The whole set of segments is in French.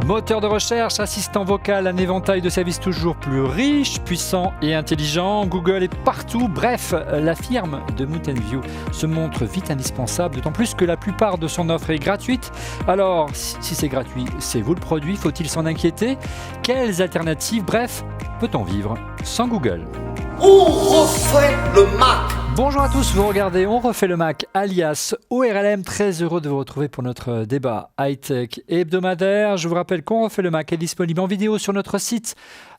Moteur de recherche, assistant vocal, un éventail de services toujours plus riche, puissant et intelligent. Google est partout. Bref, la firme de Mountain View se montre vite indispensable, d'autant plus que la plupart de son offre est gratuite. Alors, si c'est gratuit, c'est vous le produit, faut-il s'en inquiéter? Quelles alternatives? Bref, peut-on vivre sans Google? On refait le Mac. Bonjour à tous, vous regardez On refait le Mac, alias ORLM. Très heureux de vous retrouver pour notre débat high-tech hebdomadaire. Je vous rappelle qu'On refait le Mac est disponible en vidéo sur notre site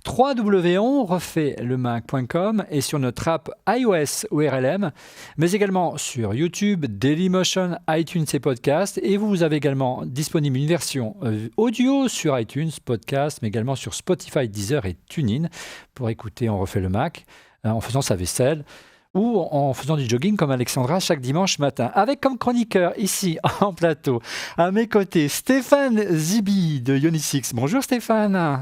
www.onrefaitslemac.com et sur notre app iOS ORLM, mais également sur YouTube, Dailymotion, iTunes et Podcast. Et vous avez également disponible une version audio sur iTunes, Podcast, mais également sur Spotify, Deezer et TuneIn pour écouter On refait le Mac en faisant sa vaisselle ou en faisant du jogging comme Alexandra chaque dimanche matin. Avec comme chroniqueur ici en plateau, à mes côtés, Stéphane Zibi de Ionix. Bonjour Stéphane.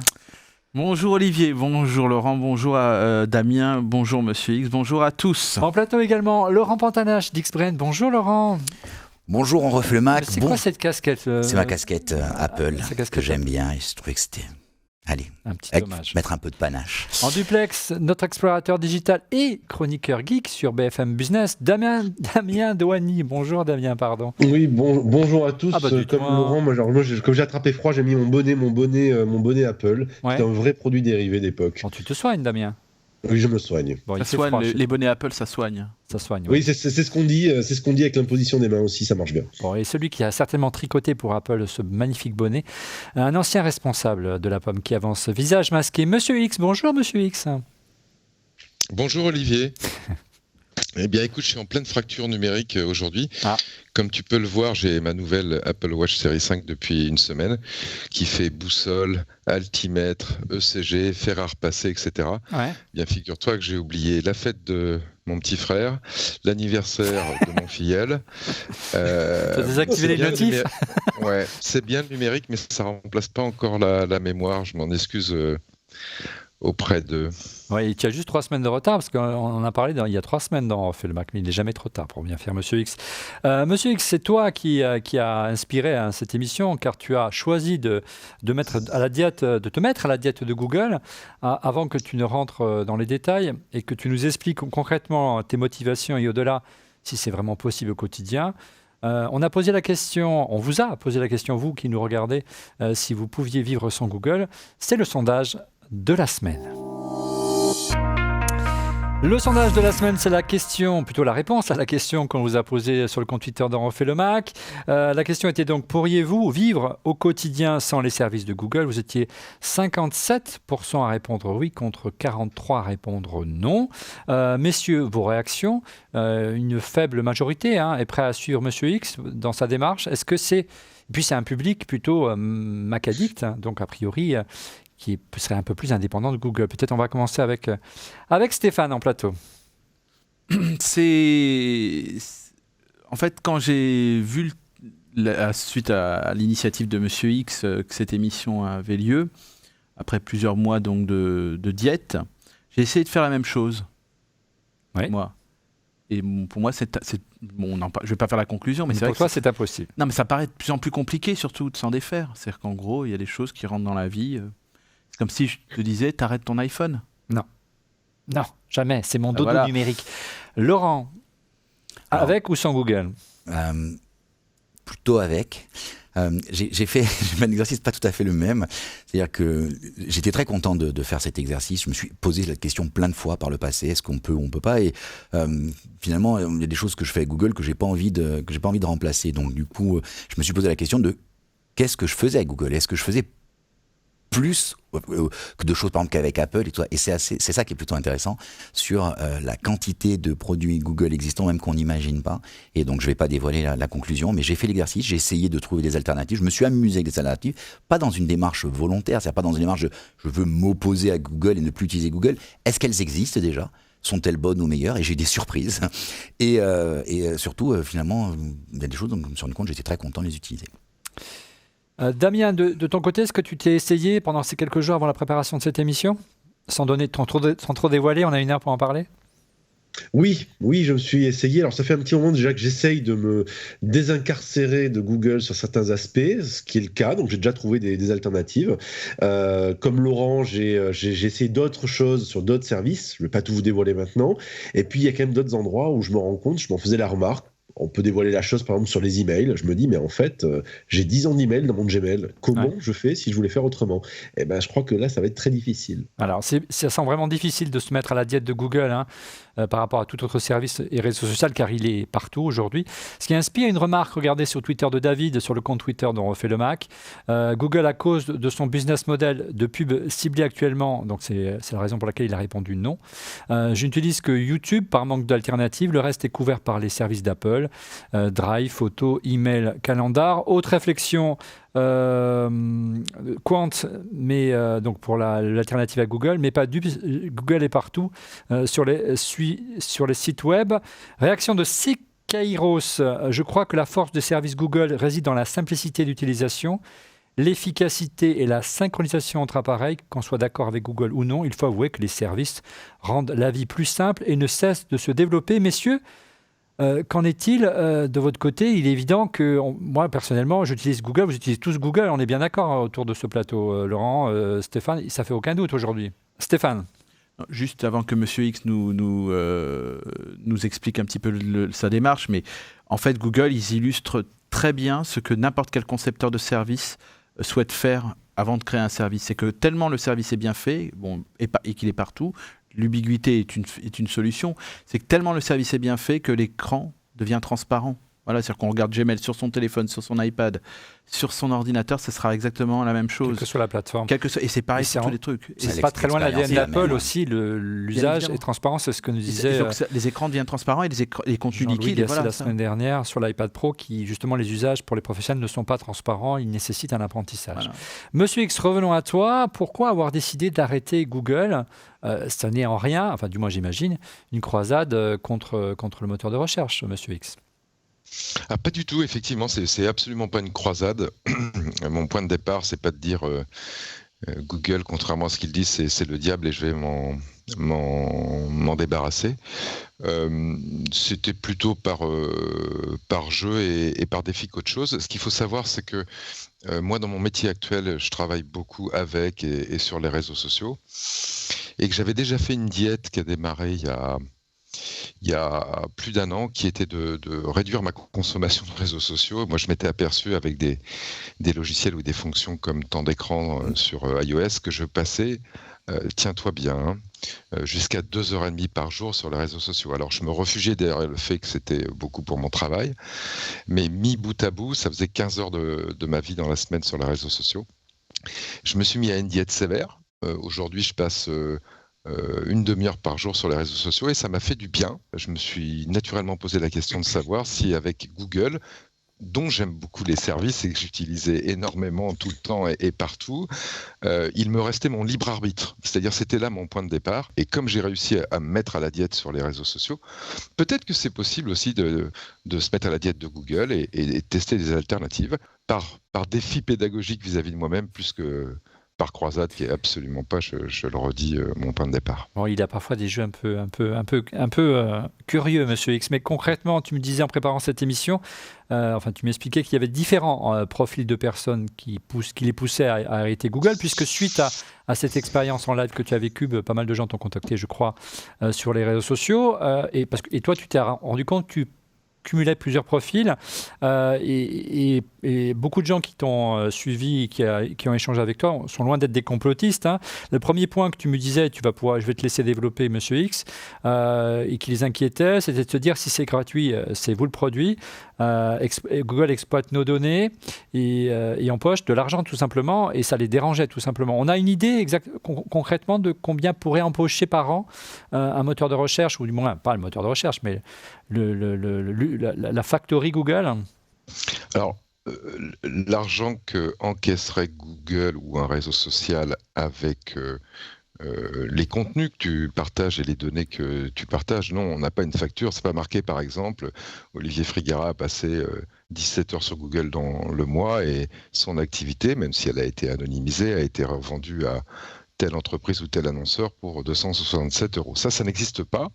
Bonjour Olivier, bonjour Laurent, bonjour à Damien, bonjour Monsieur X, bonjour à tous. En plateau également, Laurent Pantanache d'Xbrand. Bonjour Laurent. Bonjour, on refait le Mac. C'est quoi cette casquette C'est ma casquette Apple que j'aime bien et je trouvais que c'était... Allez, un petit hommage. Mettre un peu de panache. En duplex, notre explorateur digital et chroniqueur geek sur BFM Business, Damien Douani. Bonjour Damien, pardon. Oui, bonjour à tous. Comme Laurent, comme j'ai attrapé froid, j'ai mis mon bonnet Apple. Ouais. C'est un vrai produit dérivé d'époque. Bon, tu te soignes, Damien? Oui, je me soigne. Bon, ça soigne les bonnets Apple, ça soigne. Ça soigne. Oui, c'est ce qu'on dit. C'est ce qu'on dit avec l'imposition des mains aussi, ça marche bien. Bon, et celui qui a certainement tricoté pour Apple ce magnifique bonnet, un ancien responsable de la pomme qui avance, visage masqué, Monsieur X. Bonjour Monsieur X. Bonjour Olivier. Eh bien écoute, je suis en pleine fracture numérique aujourd'hui. Comme tu peux le voir, j'ai ma nouvelle Apple Watch Série 5 depuis une semaine qui fait boussole, altimètre, ECG, fer à repasser, etc. Ouais. Bien figure-toi que j'ai oublié la fête de mon petit frère, l'anniversaire de mon filleul. T'as désactivé les notifs. Ouais, c'est bien le numérique, mais ça ne remplace pas encore la mémoire. Je m'en excuse auprès de... Oui, tu as juste 3 semaines de retard, parce qu'on en a parlé il y a 3 semaines dans On refait le Mac, mais il n'est jamais trop tard pour bien faire, Monsieur X. Monsieur X, c'est toi qui a inspiré cette émission, car tu as choisi de te mettre à la diète de Google avant que tu ne rentres dans les détails et que tu nous expliques concrètement tes motivations et au-delà, si c'est vraiment possible au quotidien. On vous a posé la question, vous qui nous regardez, si vous pouviez vivre sans Google. C'est le sondage de la semaine. Le sondage de la semaine, c'est la réponse à la question qu'on vous a posée sur le compte Twitter d'On refait le Mac. La question était donc, pourriez-vous vivre au quotidien sans les services de Google? Vous étiez 57% à répondre oui contre 43% à répondre non. Messieurs, vos réactions, une faible majorité est prêt à suivre Monsieur X dans sa démarche. Est-ce que c'est... Et puis c'est un public plutôt Mac addict, donc a priori... qui serait un peu plus indépendant de Google. Peut-être on va commencer avec Stéphane en plateau. En fait, quand j'ai vu, suite à l'initiative de Monsieur X, que cette émission avait lieu, après plusieurs mois donc de diète, j'ai essayé de faire la même chose. Ouais. Moi. Et pour moi, je ne vais pas faire la conclusion, mais c'est vrai pour toi, c'est impossible. Non, mais ça paraît de plus en plus compliqué, surtout de s'en défaire. C'est-à-dire qu'en gros, il y a des choses qui rentrent dans la vie... C'est comme si je te disais, t'arrêtes ton iPhone. Non, jamais. C'est mon dodo numérique. Laurent, avec ou sans Google? Plutôt avec. J'ai fait un exercice pas tout à fait le même. C'est-à-dire que j'étais très content de faire cet exercice. Je me suis posé la question plein de fois par le passé. Est-ce qu'on peut ou on peut pas? Et finalement, il y a des choses que je fais avec Google que j'ai pas envie de remplacer. Donc du coup, je me suis posé la question de qu'est-ce que je faisais avec Google? Est-ce que je faisais plus que de choses par exemple qu'avec Apple et tout ça. Et c'est ça qui est plutôt intéressant sur la quantité de produits Google existants même qu'on n'imagine pas. Et donc je ne vais pas dévoiler la conclusion, mais j'ai fait l'exercice, j'ai essayé de trouver des alternatives, je me suis amusé avec des alternatives, pas dans une démarche volontaire, c'est-à-dire pas dans une démarche de je veux m'opposer à Google et ne plus utiliser Google. Est-ce qu'elles existent déjà? Sont-elles bonnes ou meilleures? Et j'ai eu des surprises. Et surtout, finalement, il y a des choses dont je me suis rendu compte, j'étais très content de les utiliser. Damien, de ton côté, est-ce que tu t'es essayé pendant ces quelques jours avant la préparation de cette émission? Sans trop dévoiler, on a 1 heure pour en parler. Oui, je me suis essayé. Alors, ça fait un petit moment déjà que j'essaye de me désincarcérer de Google sur certains aspects, ce qui est le cas. Donc, j'ai déjà trouvé des alternatives. Comme Laurent, j'ai essayé d'autres choses sur d'autres services. Je ne vais pas tout vous dévoiler maintenant. Et puis, il y a quand même d'autres endroits où je me rends compte, je m'en faisais la remarque. On peut dévoiler la chose, par exemple, sur les emails. Je me dis, mais en fait, j'ai 10 ans d'emails dans mon Gmail. Comment je fais si je voulais faire autrement ? Eh ben, je crois que là, ça va être très difficile. Alors, ça sent vraiment difficile de se mettre à la diète de Google par rapport à tout autre service et réseau social, car il est partout aujourd'hui. Ce qui inspire une remarque, regardez sur Twitter de David, sur le compte Twitter dont on refait le Mac. Google, à cause de son business model de pub ciblé actuellement, donc c'est la raison pour laquelle il a répondu non. Je n'utilise que YouTube par manque d'alternative. Le reste est couvert par les services d'Apple. Drive, photo, email, calendar. Autre réflexion, Quant, mais donc pour l'alternative à Google, mais pas du Google est partout sur les sites web. Réaction de Kairos, je crois que la force des services Google réside dans la simplicité d'utilisation, l'efficacité et la synchronisation entre appareils. Qu'on soit d'accord avec Google ou non, il faut avouer que les services rendent la vie plus simple et ne cessent de se développer. Messieurs, qu'en est-il de votre côté ? Il est évident que moi, personnellement, j'utilise Google, vous utilisez tous Google, on est bien d'accord autour de ce plateau. Laurent, Stéphane, ça fait aucun doute aujourd'hui. Stéphane ? Juste avant que M. X nous explique un petit peu sa démarche, mais en fait, Google, ils illustrent très bien ce que n'importe quel concepteur de service souhaite faire avant de créer un service. C'est que tellement le service est bien fait et qu'il est partout, l'ubiquité est une solution, c'est que tellement le service est bien fait que l'écran devient transparent. Voilà, c'est-à-dire qu'on regarde Gmail sur son téléphone, sur son iPad, sur son ordinateur, ce sera exactement la même chose. Quelle que soit la plateforme. Et c'est pareil sur tous les trucs. C'est pas très loin de l'ADN d'Apple aussi, l'usage est transparent, c'est ce que nous disait... Donc, les écrans deviennent transparents et les contenus liquides. Voilà, la semaine dernière sur l'iPad Pro, qui justement les usages pour les professionnels ne sont pas transparents, ils nécessitent un apprentissage. Voilà. Monsieur X, revenons à toi. Pourquoi avoir décidé d'arrêter Google ? Ça n'est en rien, enfin du moins j'imagine, une croisade contre le moteur de recherche, Monsieur X. Ah, pas du tout, effectivement, c'est absolument pas une croisade. Mon point de départ, c'est pas de dire Google, contrairement à ce qu'ils disent, c'est le diable et je vais m'en débarrasser. C'était plutôt par jeu et par défi qu'autre chose. Ce qu'il faut savoir, c'est que moi, dans mon métier actuel, je travaille beaucoup avec et sur les réseaux sociaux et que j'avais déjà fait une diète qui a démarré il y a plus d'un an, qui était de réduire ma consommation de réseaux sociaux. Moi, je m'étais aperçu avec des logiciels ou des fonctions comme temps d'écran sur iOS que je passais, tiens-toi bien, jusqu'à 2h30 par jour sur les réseaux sociaux. Alors, je me réfugiais derrière le fait que c'était beaucoup pour mon travail, mais mis bout à bout, ça faisait 15 heures de ma vie dans la semaine sur les réseaux sociaux. Je me suis mis à une diète sévère. Aujourd'hui, je passe... une demi-heure par jour sur les réseaux sociaux et ça m'a fait du bien. Je me suis naturellement posé la question de savoir si avec Google, dont j'aime beaucoup les services et que j'utilisais énormément tout le temps et partout, il me restait mon libre arbitre. C'est-à-dire c'était là mon point de départ et comme j'ai réussi à me mettre à la diète sur les réseaux sociaux, peut-être que c'est possible aussi de se mettre à la diète de Google et tester des alternatives par défi pédagogique vis-à-vis de moi-même plus que... par croisade, qui est absolument pas, je le redis, mon point de départ. Bon, il a parfois des jeux un peu curieux, Monsieur X. Mais concrètement, tu me disais en préparant cette émission, tu m'expliquais qu'il y avait différents profils de personnes qui les poussaient à arrêter Google, puisque suite à cette expérience en live que tu as vécue, pas mal de gens t'ont contacté, je crois, sur les réseaux sociaux. Et toi, tu t'es rendu compte que tu cumulais plusieurs profils et beaucoup de gens qui t'ont suivi, qui ont échangé avec toi, sont loin d'être des complotistes. Hein. Le premier point que tu me disais, je vais te laisser développer, Monsieur X, et qui les inquiétait, c'était de se dire si c'est gratuit, c'est vous le produit. Google exploite nos données et empoche de l'argent tout simplement, et ça les dérangeait tout simplement. On a une idée concrètement de combien pourrait empocher par an un moteur de recherche, ou du moins pas le moteur de recherche, mais la factory Google. Alors, l'argent que encaisserait Google ou un réseau social avec les contenus que tu partages et les données que tu partages, non, on n'a pas une facture. C'est pas marqué, par exemple, Olivier Frigara a passé 17 heures sur Google dans le mois et son activité, même si elle a été anonymisée, a été revendue à telle entreprise ou tel annonceur pour 267 €. Ça n'existe pas.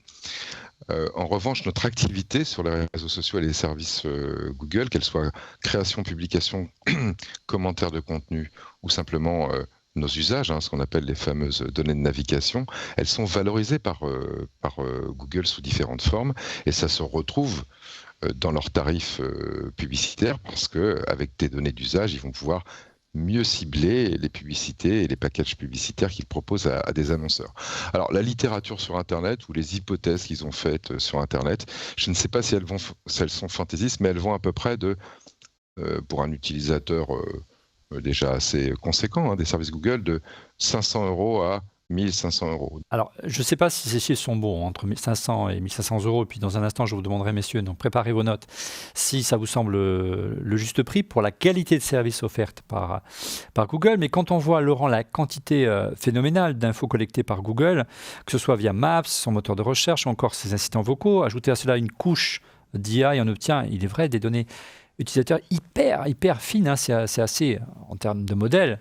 En revanche, notre activité sur les réseaux sociaux et les services Google, qu'elle soit création, publication, commentaire de contenu ou simplement nos usages, ce qu'on appelle les fameuses données de navigation, elles sont valorisées par Google sous différentes formes et ça se retrouve dans leurs tarifs publicitaires parce qu'avec des données d'usage, ils vont pouvoir mieux cibler les publicités et les packages publicitaires qu'ils proposent à des annonceurs. Alors, la littérature sur Internet ou les hypothèses qu'ils ont faites sur Internet, je ne sais pas si elles sont fantaisistes, mais elles vont à peu près pour un utilisateur déjà assez conséquent des services Google, de 500 € à 1500 €. Alors, je ne sais pas si ces chiffres sont bons, entre 500 et 1500 €. Et puis, dans un instant, je vous demanderai, messieurs, donc préparez vos notes, si ça vous semble le juste prix pour la qualité de service offerte par Google. Mais quand on voit, Laurent, la quantité phénoménale d'infos collectées par Google, que ce soit via Maps, son moteur de recherche, ou encore ses assistants vocaux, ajouter à cela une couche d'IA et on obtient, il est vrai, des données utilisateurs hyper fines. C'est assez, en termes de modèles,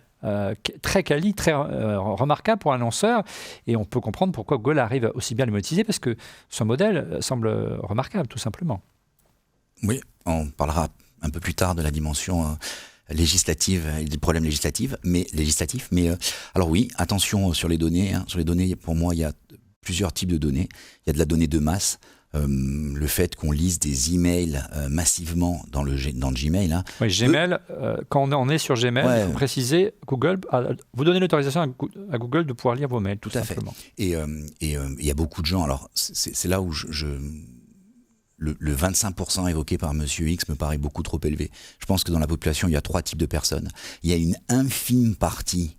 très quali, très remarquable pour l'annonceur, et on peut comprendre pourquoi Google arrive aussi bien à le monétiser, parce que son modèle semble remarquable, tout simplement. Oui, on parlera un peu plus tard de la dimension législative et des problèmes législatifs, mais alors oui, attention sur les données. Sur les données, pour moi, il y a plusieurs types de données. Il y a de la donnée de masse. Le fait qu'on lise des emails massivement dans le Gmail. Oui, Gmail, quand on est sur Gmail, il faut préciser, Google, vous donnez l'autorisation à Google de pouvoir lire vos mails, tout simplement. Et il y a beaucoup de gens, alors c'est là où le 25% évoqué par Monsieur X me paraît beaucoup trop élevé. Je pense que dans la population, il y a 3 types de personnes. Il y a une infime partie.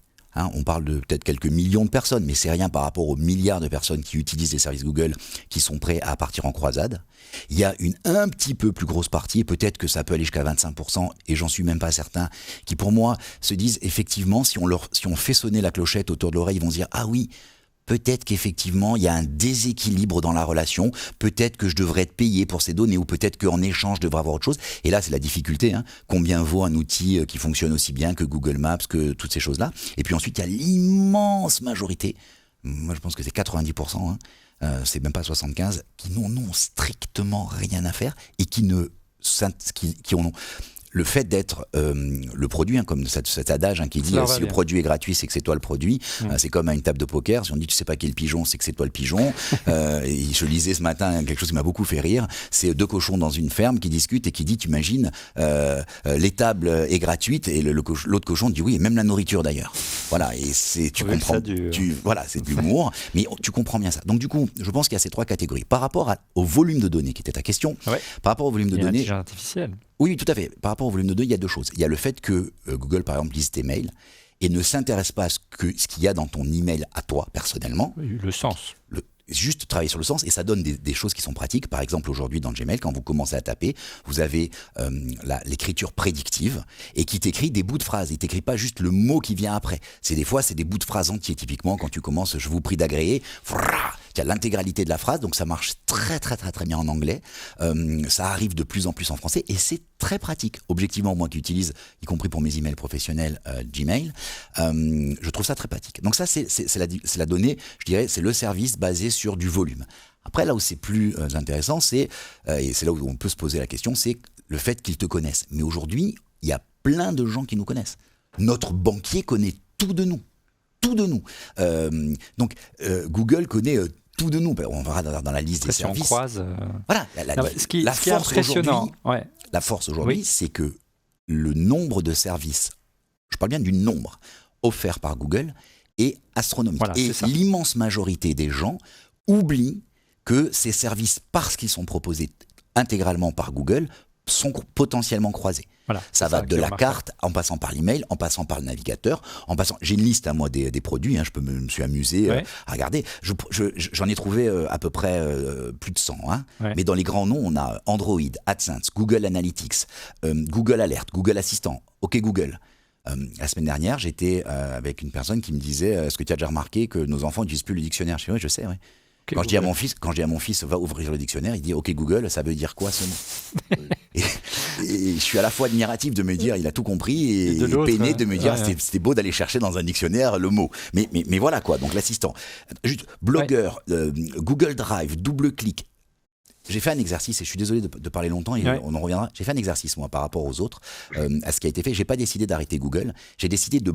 On parle de peut-être quelques millions de personnes, mais c'est rien par rapport aux milliards de personnes qui utilisent les services Google, qui sont prêts à partir en croisade. Il y a une un petit peu plus grosse partie, peut-être que ça peut aller jusqu'à 25%, et j'en suis même pas certain, qui pour moi se disent effectivement, si on fait sonner la clochette autour de l'oreille, ils vont se dire « Ah oui, peut-être qu'effectivement, il y a un déséquilibre dans la relation. Peut-être que je devrais être payé pour ces données ou peut-être qu'en échange, je devrais avoir autre chose. » Et là, c'est la difficulté. Combien vaut un outil qui fonctionne aussi bien que Google Maps, que toutes ces choses-là. Et puis ensuite, il y a l'immense majorité, moi je pense que c'est 90%, c'est même pas 75%, qui n'en ont strictement rien à faire et qui en ont... Le fait d'être le produit, comme cet adage qui dit si le produit est gratuit, c'est que c'est toi le produit. C'est comme à une table de poker. Si on dit tu sais pas qui est le pigeon, c'est que c'est toi le pigeon. Et je lisais ce matin quelque chose qui m'a beaucoup fait rire. C'est 2 cochons dans une ferme qui discutent et qui dit, tu imagines, l'étable est gratuite et l'autre cochon dit oui, et même la nourriture d'ailleurs. Voilà, et tu comprends. Voilà, c'est de l'humour, mais tu comprends bien ça. Donc du coup, je pense qu'il y a ces 3 catégories. Par rapport au volume de données qui était ta question, par rapport au volume de données, l'intelligence artificielle. Oui, tout à fait. Par rapport au volume de données, il y a 2 choses. Il y a le fait que Google, par exemple, lise tes mails et ne s'intéresse pas à ce qu'il y a dans ton email à toi, personnellement. Oui, le sens. Juste travailler sur le sens, et ça donne des choses qui sont pratiques. Par exemple, aujourd'hui, dans Gmail, quand vous commencez à taper, vous avez l'écriture prédictive et qui t'écrit des bouts de phrases. Il t'écrit pas juste le mot qui vient après. Des fois, c'est des bouts de phrases entiers. Typiquement, quand tu commences « Je vous prie d'agréer », tu as l'intégralité de la phrase, donc ça marche très bien en anglais. Ça arrive de plus en plus en français et c'est très pratique. Objectivement, moi qui utilise, y compris pour mes emails professionnels, Gmail, je trouve ça très pratique. Donc ça, c'est la donnée, je dirais, c'est le service basé sur du volume. Après, là où c'est plus intéressant, et c'est là où on peut se poser la question, c'est le fait qu'ils te connaissent. Mais aujourd'hui, il y a plein de gens qui nous connaissent. Notre banquier connaît tout de nous. Tout de nous. Donc, Google connaît tout de nous. On verra dans la liste des services. Si on croise... Voilà. Ce qui est impressionnant. La force aujourd'hui, c'est que le nombre de services, je parle bien du nombre, offerts par Google, est astronomique. Voilà, et l'immense majorité des gens oublient que ces services, parce qu'ils sont proposés intégralement par Google, sont potentiellement croisés. Voilà, ça va de la carte, en passant par l'email, en passant par le navigateur, j'ai une liste moi des produits, je me suis amusé à regarder. J'en ai trouvé à peu près plus de 100. Mais dans les grands noms, on a Android, AdSense, Google Analytics, Google Alert, Google Assistant, OK Google. La semaine dernière, j'étais avec une personne qui me disait est-ce que tu as déjà remarqué que nos enfants n'utilisent plus le dictionnaire ? Je dis oui, je sais, oui. Quand je dis à mon fils va ouvrir le dictionnaire, il dit OK Google, ça veut dire quoi ce mot ? et je suis à la fois admiratif de me dire il a tout compris et peiné de me dire c'était beau d'aller chercher dans un dictionnaire le mot. Mais voilà quoi, donc l'assistant. Juste blogueur, Google Drive, double-clic, j'ai fait un exercice, et je suis désolé de parler longtemps, et on en reviendra. J'ai fait un exercice, moi, par rapport aux autres, à ce qui a été fait. J'ai pas décidé d'arrêter Google. J'ai décidé de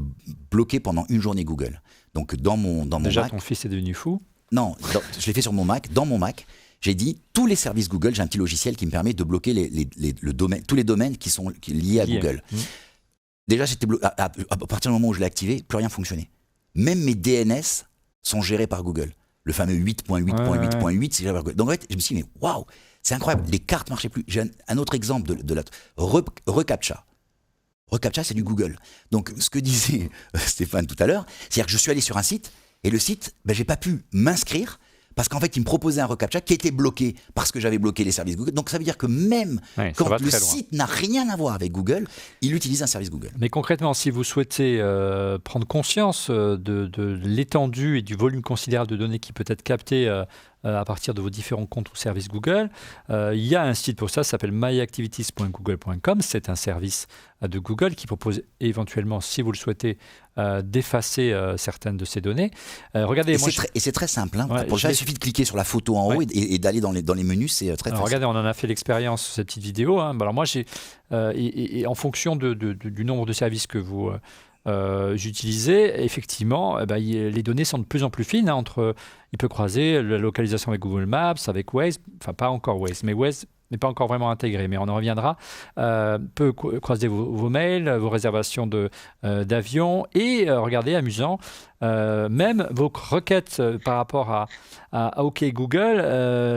bloquer pendant une journée Google. Donc, dans mon Déjà, Mac... ton fils est devenu fou. Non, je l'ai fait sur mon Mac. Dans mon Mac, j'ai dit, tous les services Google, j'ai un petit logiciel qui me permet de bloquer le domaine, tous les domaines qui sont liés à Google. Déjà, à partir du moment où je l'ai activé, plus rien fonctionnait. Même mes DNS sont gérés par Google. Le fameux 8.8.8.8, c'est géré par Google. Donc en fait, je me suis dit, mais waouh, c'est incroyable, les cartes ne marchaient plus. J'ai un autre exemple de la reCAPTCHA. reCAPTCHA, c'est du Google. Donc ce que disait Stéphane tout à l'heure, c'est-à-dire que je suis allé sur un site, et le site, j'ai pas pu m'inscrire, parce qu'en fait, il me proposait un reCAPTCHA qui était bloqué parce que j'avais bloqué les services Google. Donc ça veut dire que même quand le site n'a rien à voir avec Google, il utilise un service Google. Mais concrètement, si vous souhaitez prendre conscience de l'étendue et du volume considérable de données qui peut être capté à partir de vos différents comptes ou services Google, il y a un site pour ça, ça s'appelle myactivities.google.com. C'est un service de Google qui propose éventuellement, si vous le souhaitez, d'effacer certaines de ces données. Regardez, et c'est très simple. Pour ça, il suffit de cliquer sur la photo en haut et d'aller dans les menus, c'est très facile. Regardez, on en a fait l'expérience sur cette petite vidéo. Alors moi, et en fonction du nombre de services que vous j'utilisais, effectivement, les données sont de plus en plus fines. Il peut croiser la localisation avec Google Maps, avec Waze, enfin pas encore Waze, mais Waze n'est pas encore vraiment intégré, mais on en reviendra. Peut croiser vos mails, vos réservations d'avion et, regardez, amusant, même vos requêtes par rapport à OK Google,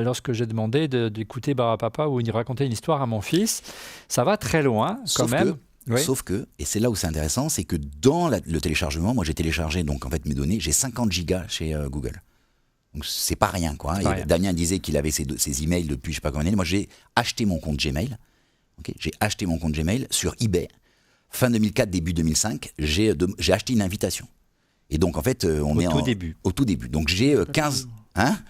lorsque j'ai demandé d'écouter Barapapa ou de raconter une histoire à mon fils, ça va très loin quand même. Sauf que, et c'est là où c'est intéressant, c'est que dans le téléchargement, moi j'ai téléchargé donc en fait mes données, j'ai 50 gigas chez Google. Donc c'est pas rien quoi. Rien. Damien disait qu'il avait ses emails depuis je sais pas combien d'années. Moi j'ai acheté mon compte Gmail. J'ai acheté mon compte Gmail sur eBay. Fin 2004, début 2005, j'ai acheté une invitation. Et donc en fait, au tout début. Donc j'ai 15.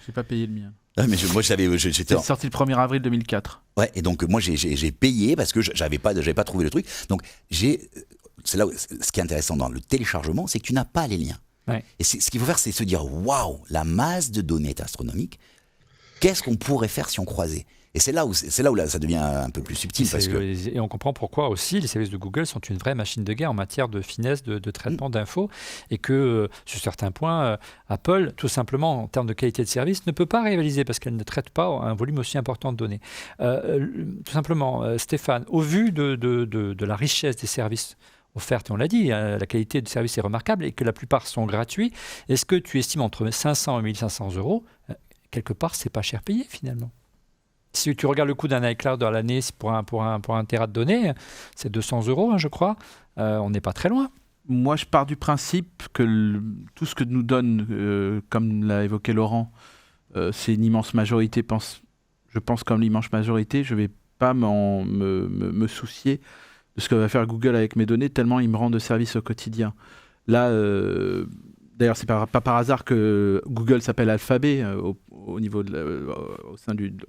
J'ai pas payé le mien. Mais j'étais sorti le 1er avril 2004. Ouais, et donc moi j'ai payé parce que j'avais pas trouvé le truc. Donc c'est là où, ce qui est intéressant dans le téléchargement, c'est que tu n'as pas les liens. Ouais. Et ce qu'il faut faire, c'est se dire waouh, la masse de données est astronomique. Qu'est-ce qu'on pourrait faire si on croisait ? Et c'est là où ça devient un peu plus subtil. Et on comprend pourquoi aussi les services de Google sont une vraie machine de guerre en matière de finesse, de traitement d'infos, et que sur certains points, Apple, tout simplement en termes de qualité de service, ne peut pas rivaliser parce qu'elle ne traite pas un volume aussi important de données. Tout simplement, Stéphane, au vu de la richesse des services offertes, et on l'a dit, la qualité du service est remarquable et que la plupart sont gratuits, est-ce que tu estimes entre 500 et 1500 euros, quelque part, c'est pas cher payé finalement ? Si tu regardes le coût d'un iCloud à l'année pour un téra de données, c'est 200 euros, je crois. On n'est pas très loin. Moi, je pars du principe que tout ce que nous donne, comme l'a évoqué Laurent, c'est une immense majorité. Je pense comme l'immense majorité, je ne vais pas me soucier de ce que va faire Google avec mes données, tellement il me rend de service au quotidien. Là, d'ailleurs, c'est pas par hasard que Google s'appelle Alphabet au niveau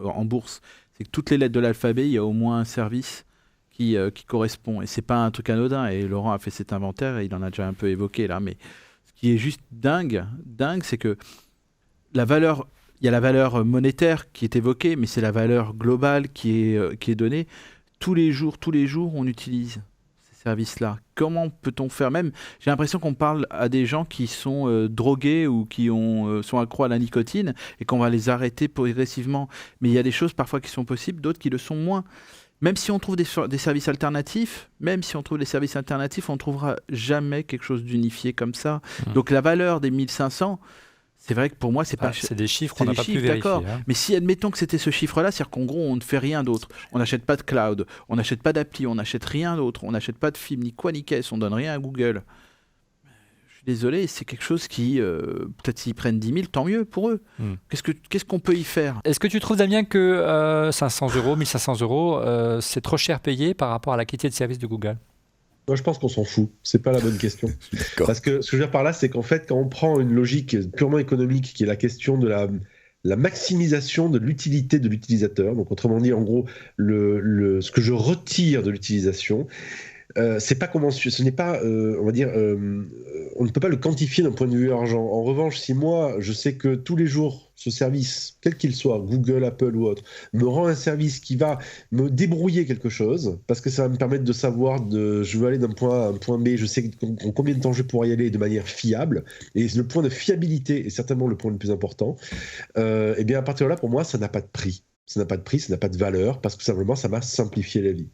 en bourse. C'est que toutes les lettres de l'alphabet, il y a au moins un service qui correspond. Et c'est pas un truc anodin. Et Laurent a fait cet inventaire et il en a déjà un peu évoqué là. Mais ce qui est juste dingue, c'est que il y a la valeur monétaire qui est évoquée, mais c'est la valeur globale qui est donnée. Tous les jours, on utilise service-là. Comment peut-on faire ? Même, j'ai l'impression qu'on parle à des gens qui sont drogués ou qui sont accros à la nicotine et qu'on va les arrêter progressivement. Mais il y a des choses parfois qui sont possibles, d'autres qui le sont moins. Même si on trouve des services alternatifs, on ne trouvera jamais quelque chose d'unifié comme ça. Donc la valeur des 1500... C'est vrai que pour moi, c'est pas... C'est des chiffres qu'on n'a pas pu vérifier. Mais si, admettons que c'était ce chiffre-là, c'est-à-dire qu'en gros, on ne fait rien d'autre. On n'achète pas de cloud, on n'achète pas d'appli, on n'achète rien d'autre, on n'achète pas de film, ni quoi, ni caisse, on donne rien à Google. Je suis désolé, c'est quelque chose qui... peut-être s'ils prennent 10 000, tant mieux pour eux. Qu'est-ce qu'on peut y faire ? Est-ce que tu trouves, Damien, que 500 euros, 1500 euros, c'est trop cher payé par rapport à la qualité de service de Google ? Moi, je pense qu'on s'en fout. C'est pas la bonne question. Parce que ce que je veux dire par là, c'est qu'en fait, quand on prend une logique purement économique, qui est la question de la maximisation de l'utilité de l'utilisateur, donc autrement dit, en gros, ce que je retire de l'utilisation, c'est pas ce n'est pas, on va dire, on ne peut pas le quantifier d'un point de vue argent. En revanche, si moi, je sais que tous les jours, ce service, quel qu'il soit, Google, Apple ou autre, me rend un service qui va me débrouiller quelque chose, parce que ça va me permettre de savoir, je veux aller d'un point A à un point B, je sais en combien de temps je pourrais y aller de manière fiable, et le point de fiabilité est certainement le point le plus important, et bien à partir de là, pour moi, ça n'a pas de prix. Ça n'a pas de prix, ça n'a pas de valeur, parce que simplement, ça m'a simplifié la vie.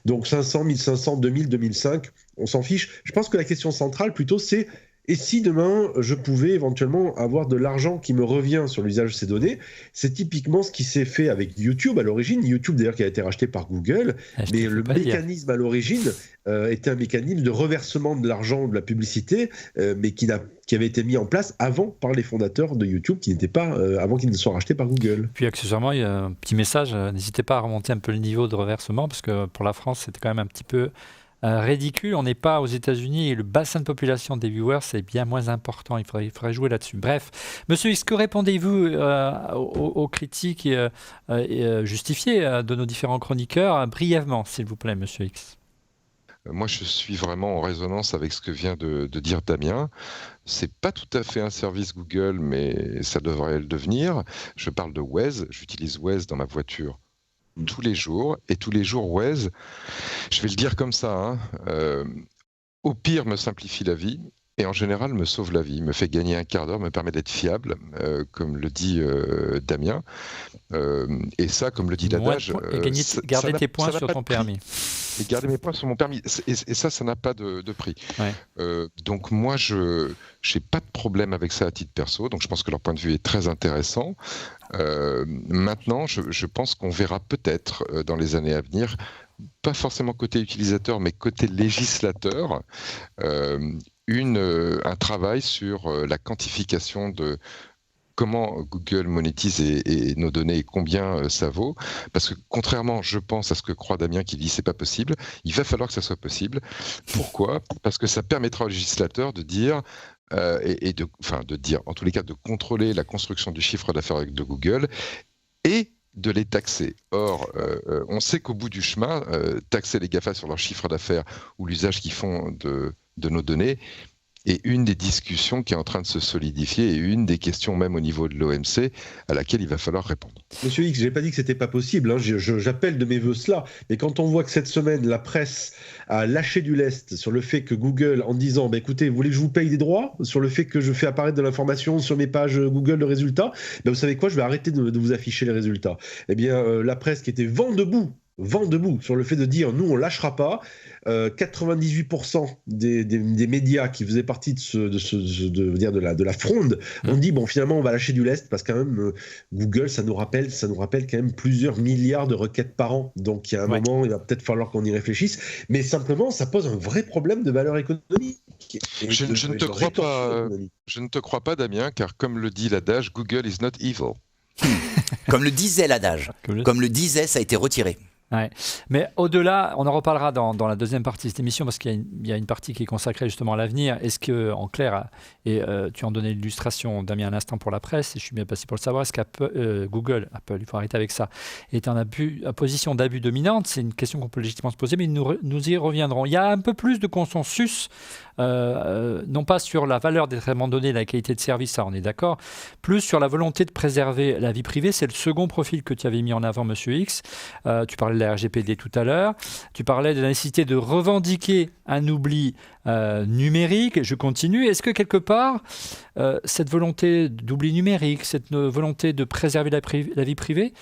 Donc 500, 1500, 2000, 2005, on s'en fiche. Je pense que la question centrale, plutôt, c'est et si demain, je pouvais éventuellement avoir de l'argent qui me revient sur l'usage de ces données? C'est typiquement ce qui s'est fait avec YouTube à l'origine. YouTube, d'ailleurs, qui a été racheté par Google. Mais le mécanisme à l'origine était un mécanisme de reversement de l'argent de la publicité, mais qui avait été mis en place avant par les fondateurs de YouTube, qui n'étaient pas avant qu'ils ne soient rachetés par Google. Puis accessoirement, il y a un petit message, n'hésitez pas à remonter un peu le niveau de reversement, parce que pour la France, c'était quand même un petit peu ridicule. On n'est pas aux États-Unis et le bassin de population des viewers, c'est bien moins important. Il faudrait jouer là-dessus. Bref, Monsieur X, que répondez-vous aux critiques justifiées de nos différents chroniqueurs? Brièvement, s'il vous plaît, Monsieur X. Moi, je suis vraiment en résonance avec ce que vient de dire Damien. C'est pas tout à fait un service Google, mais ça devrait le devenir. Je parle de Waze. J'utilise Waze dans ma voiture tous les jours. Et tous les jours, Waze, je vais le dire comme ça, au pire, me simplifie la vie. Et en général, me sauve la vie, me fait gagner un quart d'heure, me permet d'être fiable, comme le dit Damien. Et ça, comme le dit l'adage... garder tes points sur ton permis. Et garder mes points sur mon permis. Et ça n'a pas de prix. Ouais. Donc moi, je n'ai pas de problème avec ça à titre perso. Donc je pense que leur point de vue est très intéressant. Maintenant, je pense qu'on verra peut-être dans les années à venir, pas forcément côté utilisateur, mais côté législateur, un travail sur la quantification de comment Google monétise et nos données et combien ça vaut. Parce que contrairement, je pense, à ce que croit Damien qui dit c'est pas possible, il va falloir que ça soit possible. Pourquoi ? Parce que ça permettra au législateur de dire de dire, en tous les cas, de contrôler la construction du chiffre d'affaires de Google et de les taxer. Or, on sait qu'au bout du chemin, taxer les GAFA sur leur chiffre d'affaires ou l'usage qu'ils font de nos données est une des discussions qui est en train de se solidifier et une des questions même au niveau de l'OMC à laquelle il va falloir répondre. Monsieur X, je n'ai pas dit que c'était pas possible, j'appelle de mes voeux cela, mais quand on voit que cette semaine, la presse a lâché du lest sur le fait que Google, en disant écoutez, vous voulez que je vous paye des droits sur le fait que je fais apparaître de l'information sur mes pages Google de résultats, vous savez quoi, je vais arrêter de vous afficher les résultats. Eh bien, la presse qui était vent debout sur le fait de dire nous on lâchera pas. 98% des médias qui faisaient partie de la fronde ont dit finalement on va lâcher du lest parce que quand même Google ça nous rappelle quand même plusieurs milliards de requêtes par an, donc il y a un moment il va peut-être falloir qu'on y réfléchisse, mais simplement ça pose un vrai problème de valeur économique. Je ne te crois pas Damien, car comme le dit l'adage, Google is not evil. Comme le disait l'adage, comme le disait, ça a été retiré. Ouais. Mais au-delà, on en reparlera dans la deuxième partie de cette émission parce qu'il y a une partie qui est consacrée justement à l'avenir. Est-ce que, en clair, et tu en donnais l'illustration, Damien, un instant pour la presse, et je suis bien passé pour le savoir, est-ce Google, Apple, il faut arrêter avec ça, est en position d'abus dominante? C'est une question qu'on peut légitimement se poser, mais nous y reviendrons. Il y a un peu plus de consensus, non pas sur la valeur des traitements de données, la qualité de service, ça on est d'accord, plus sur la volonté de préserver la vie privée. C'est le second profil que tu avais mis en avant, Monsieur X. Tu parlais de la RGPD tout à l'heure. Tu parlais de la nécessité de revendiquer un oubli numérique. Je continue. Est-ce que quelque part, cette volonté d'oubli numérique, cette volonté de préserver la vie privée,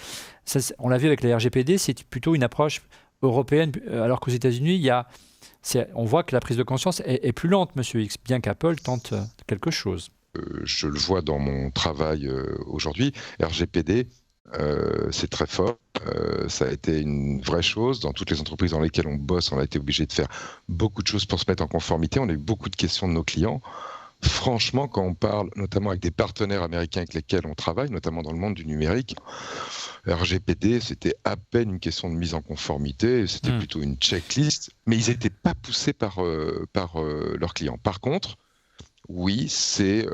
on l'a vu avec la RGPD, c'est plutôt une approche européenne, alors qu'aux États-Unis, on voit que la prise de conscience est plus lente, Monsieur X, bien qu'Apple tente quelque chose. Je le vois dans mon travail aujourd'hui. RGPD, c'est très fort. Ça a été une vraie chose. Dans toutes les entreprises dans lesquelles on bosse, on a été obligé de faire beaucoup de choses pour se mettre en conformité. On a eu beaucoup de questions de nos clients. Franchement, quand on parle notamment avec des partenaires américains avec lesquels on travaille, notamment dans le monde du numérique, RGPD, c'était à peine une question de mise en conformité, c'était plutôt une checklist, mais ils n'étaient pas poussés par leurs clients. Par contre, oui, c'est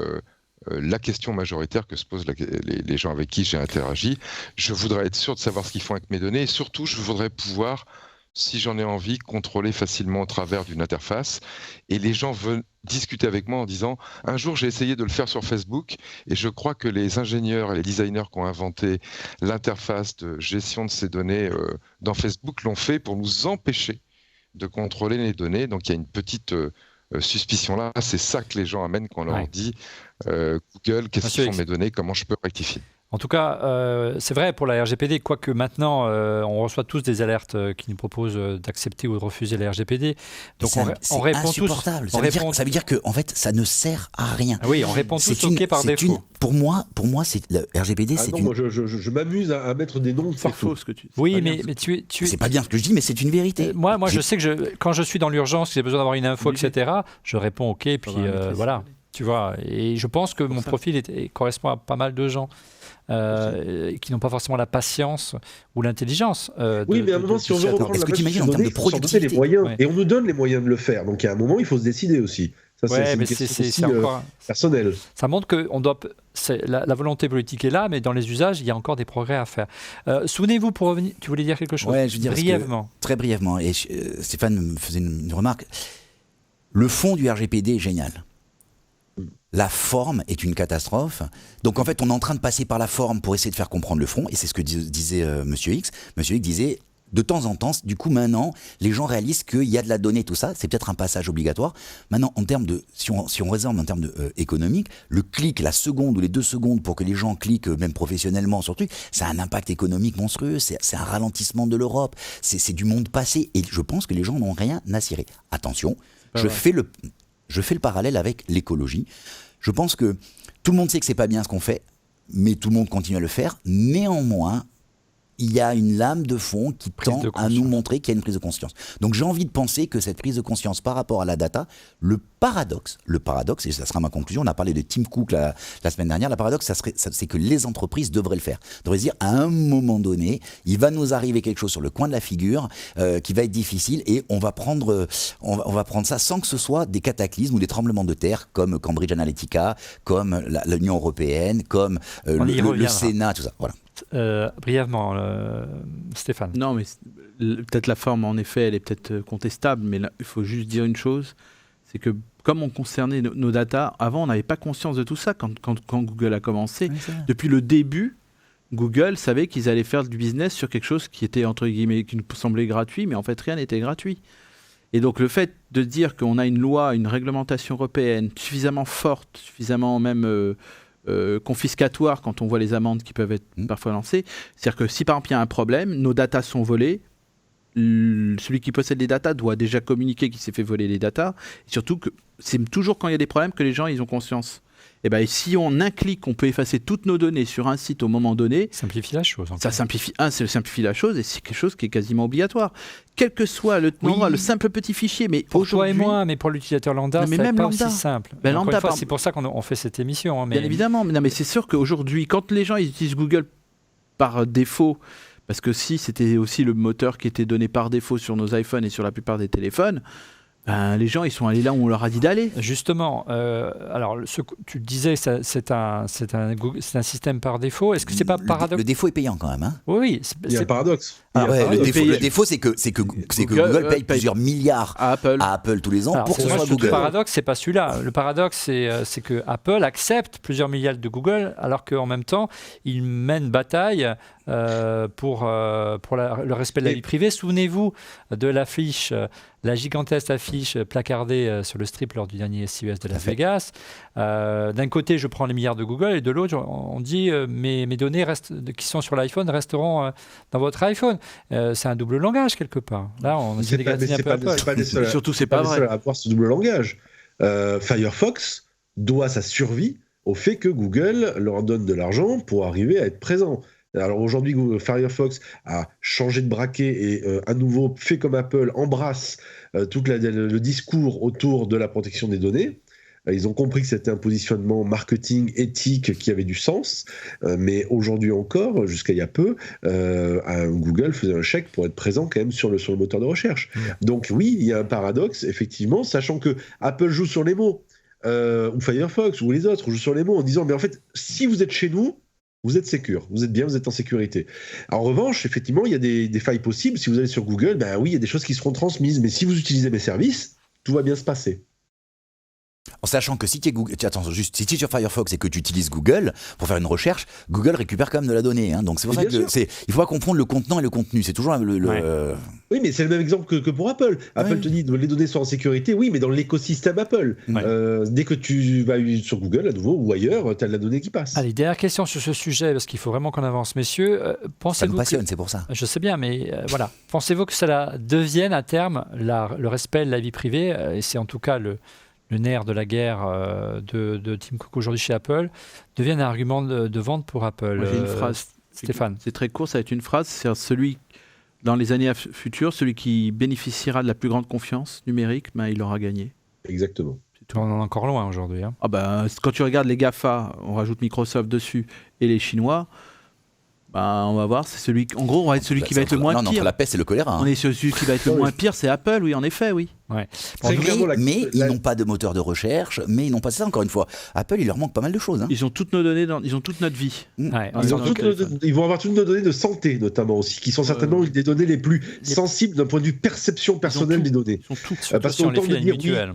la question majoritaire que se posent les gens avec qui j'ai interagi. Je voudrais être sûr de savoir ce qu'ils font avec mes données et surtout, je voudrais pouvoir si j'en ai envie, contrôler facilement au travers d'une interface. Et les gens veulent discuter avec moi en disant « Un jour, j'ai essayé de le faire sur Facebook et je crois que les ingénieurs et les designers qui ont inventé l'interface de gestion de ces données dans Facebook l'ont fait pour nous empêcher de contrôler les données. » Donc, il y a une petite suspicion là. C'est ça que les gens amènent quand on leur dit Google, qu'est-ce qu'ils font de mes données, comment je peux rectifier. En tout cas, c'est vrai pour la RGPD, quoique maintenant, on reçoit tous des alertes qui nous proposent d'accepter ou de refuser la RGPD. Donc on répond insupportable. tous. Ça veut dire que en fait, ça ne sert à rien. Ah oui, on répond tous OK par défaut. Pour moi, c'est le RGPD, c'est une... Moi, je m'amuse à mettre des noms C'est partout. faux ce que tu dis. Oui, mais tu... C'est pas bien ce que je dis, mais c'est une vérité. Moi, je sais que quand je suis dans l'urgence, j'ai besoin d'avoir une info, etc., je réponds OK, puis voilà. Tu vois, et je pense que mon profil correspond à pas mal de gens. Qui n'ont pas forcément la patience ou l'intelligence. Oui, mais à un moment, si on veut reprendre la t'imagines en termes de productivité, les moyens, et on nous donne les moyens de le faire. Donc, il y a un moment, il faut se décider aussi. Ça, c'est une question aussi, encore personnelle. Ça montre que la volonté politique est là, mais dans les usages, il y a encore des progrès à faire. Souvenez-vous, pour revenir, tu voulais dire quelque chose? Ouais, je veux dire, brièvement. Très brièvement. Et Stéphane me faisait une remarque. Le fond du RGPD est génial. La forme est une catastrophe. Donc en fait, on est en train de passer par la forme pour essayer de faire comprendre le fond. Et c'est ce que disait Monsieur X. Monsieur X disait, de temps en temps, du coup maintenant, les gens réalisent qu'il y a de la donnée, tout ça. C'est peut-être un passage obligatoire. Maintenant, en termes de, si on raisonne en termes économiques, le clic, la seconde ou les 2 secondes pour que les gens cliquent, même professionnellement sur le truc, ça a un impact économique monstrueux. C'est un ralentissement de l'Europe. C'est du monde passé. Et je pense que les gens n'ont rien à cirer. Attention, je fais le parallèle avec l'écologie. Je pense que tout le monde sait que c'est pas bien ce qu'on fait, mais tout le monde continue à le faire. Néanmoins, il y a une lame de fond qui tend à nous montrer qu'il y a une prise de conscience. Donc j'ai envie de penser que cette prise de conscience par rapport à la data, le paradoxe, et ça sera ma conclusion, on a parlé de Tim Cook la semaine dernière, le paradoxe, c'est que les entreprises devraient le faire. Devraient se dire, à un moment donné, il va nous arriver quelque chose sur le coin de la figure qui va être difficile et on va prendre ça sans que ce soit des cataclysmes ou des tremblements de terre comme Cambridge Analytica, comme l'Union européenne, comme le Sénat, tout ça. Voilà. Brièvement, Stéphane. Non, mais peut-être la forme, en effet, elle est peut-être contestable, mais là, il faut juste dire une chose, c'est que comme on concernait nos datas, avant, on n'avait pas conscience de tout ça quand Google a commencé. Oui, depuis le début, Google savait qu'ils allaient faire du business sur quelque chose qui était, entre guillemets, qui nous semblait gratuit, mais en fait, rien n'était gratuit. Et donc, le fait de dire qu'on a une loi, une réglementation européenne suffisamment forte, suffisamment même... confiscatoire quand on voit les amendes qui peuvent être parfois lancées. C'est-à-dire que si par exemple il y a un problème, nos datas sont volées, celui qui possède les datas doit déjà communiquer qu'il s'est fait voler les datas. Et surtout que c'est toujours quand il y a des problèmes que les gens ils ont conscience. Et si on un clic, on peut effacer toutes nos données sur un site au moment donné. Ça simplifie la chose. Ça simplifie la chose et c'est quelque chose qui est quasiment obligatoire. Quel que soit le simple petit fichier. Mais pour toi et moi, mais pour l'utilisateur lambda, c'est pas aussi simple. C'est pour ça qu'on fait cette émission. Hein, mais... Bien évidemment, mais c'est sûr qu'aujourd'hui, quand les gens ils utilisent Google par défaut, parce que si c'était aussi le moteur qui était donné par défaut sur nos iPhones et sur la plupart des téléphones, les gens ils sont allés là où on leur a dit d'aller. Justement, alors tu disais c'est un système par défaut. Est-ce que c'est pas paradoxe? Le défaut est payant quand même. Hein, oui, il y a un paradoxe. Le défaut c'est que Google paye plusieurs milliards à Apple tous les ans pour que ce soit Google. Le paradoxe c'est pas celui-là. Le paradoxe c'est que Apple accepte plusieurs milliards de Google alors qu'en même temps il mène bataille pour le respect de la vie privée. Souvenez-vous de l'affiche, la gigantesque affiche placardée sur le strip lors du dernier CES de Las Vegas. D'un côté, je prends les milliards de Google et de l'autre, on dit mes données qui sont sur l'iPhone resteront dans votre iPhone. C'est un double langage quelque part. Là, on essaie d'égratigner un peu Apple. Surtout, c'est pas vrai. À avoir ce double langage. Firefox doit sa survie au fait que Google leur donne de l'argent pour arriver à être présent. Alors aujourd'hui, Firefox a changé de braquet et à nouveau fait comme Apple, embrasse tout le discours autour de la protection des données. Ils ont compris que c'était un positionnement marketing éthique qui avait du sens, mais aujourd'hui encore, jusqu'à il y a peu, Google faisait un chèque pour être présent quand même sur le moteur de recherche. Donc oui, il y a un paradoxe, effectivement, sachant que Apple joue sur les mots, ou Firefox, ou les autres jouent sur les mots en disant, mais en fait, si vous êtes chez nous, vous êtes sécure, vous êtes bien, vous êtes en sécurité. En revanche, effectivement, il y a des failles possibles. Si vous allez sur Google, ben oui, il y a des choses qui seront transmises. Mais si vous utilisez mes services, tout va bien se passer. En sachant que si tu es sur Firefox et que tu utilises Google pour faire une recherche, Google récupère quand même de la donnée. Hein. Donc c'est pour ça que il faut pas confondre le contenant et le contenu. C'est toujours Oui, mais c'est le même exemple que pour Apple. Apple te dit que les données sont en sécurité, oui, mais dans l'écosystème Apple. Dès que tu vas sur Google à nouveau ou ailleurs, tu as de la donnée qui passe. Allez, dernière question sur ce sujet, parce qu'il faut vraiment qu'on avance, messieurs. Ça nous passionne, c'est pour ça. Je sais bien, mais voilà. Pensez-vous que cela devienne à terme le respect de la vie privée, et c'est en tout cas le nerf de la guerre de Tim Cook aujourd'hui chez Apple, devienne un argument de vente pour Apple. Moi, j'ai une phrase, Stéphane. C'est très court, ça va être une phrase. C'est dans les années futures, celui qui bénéficiera de la plus grande confiance numérique, il aura gagné. Exactement. On en est encore loin aujourd'hui. Hein. Quand tu regardes les GAFA, on rajoute Microsoft dessus, et les Chinois, on va voir, c'est celui, en gros, on va être celui qui va être le moins pire. Entre la peste et le choléra. On est celui qui va être le moins pire, c'est Apple, oui, en effet, oui. Ouais. Mais ils n'ont pas de moteur de recherche, mais ils n'ont pas ça, encore une fois. Apple, il leur manque pas mal de choses. Hein. Ils ont toutes nos données, ils ont toute notre vie. Ouais, ils vont avoir toutes nos données de santé, notamment aussi, qui sont certainement les données les plus sensibles d'un point de vue perception personnelle des données. Ils sont tout. Parce qu'on tente de dire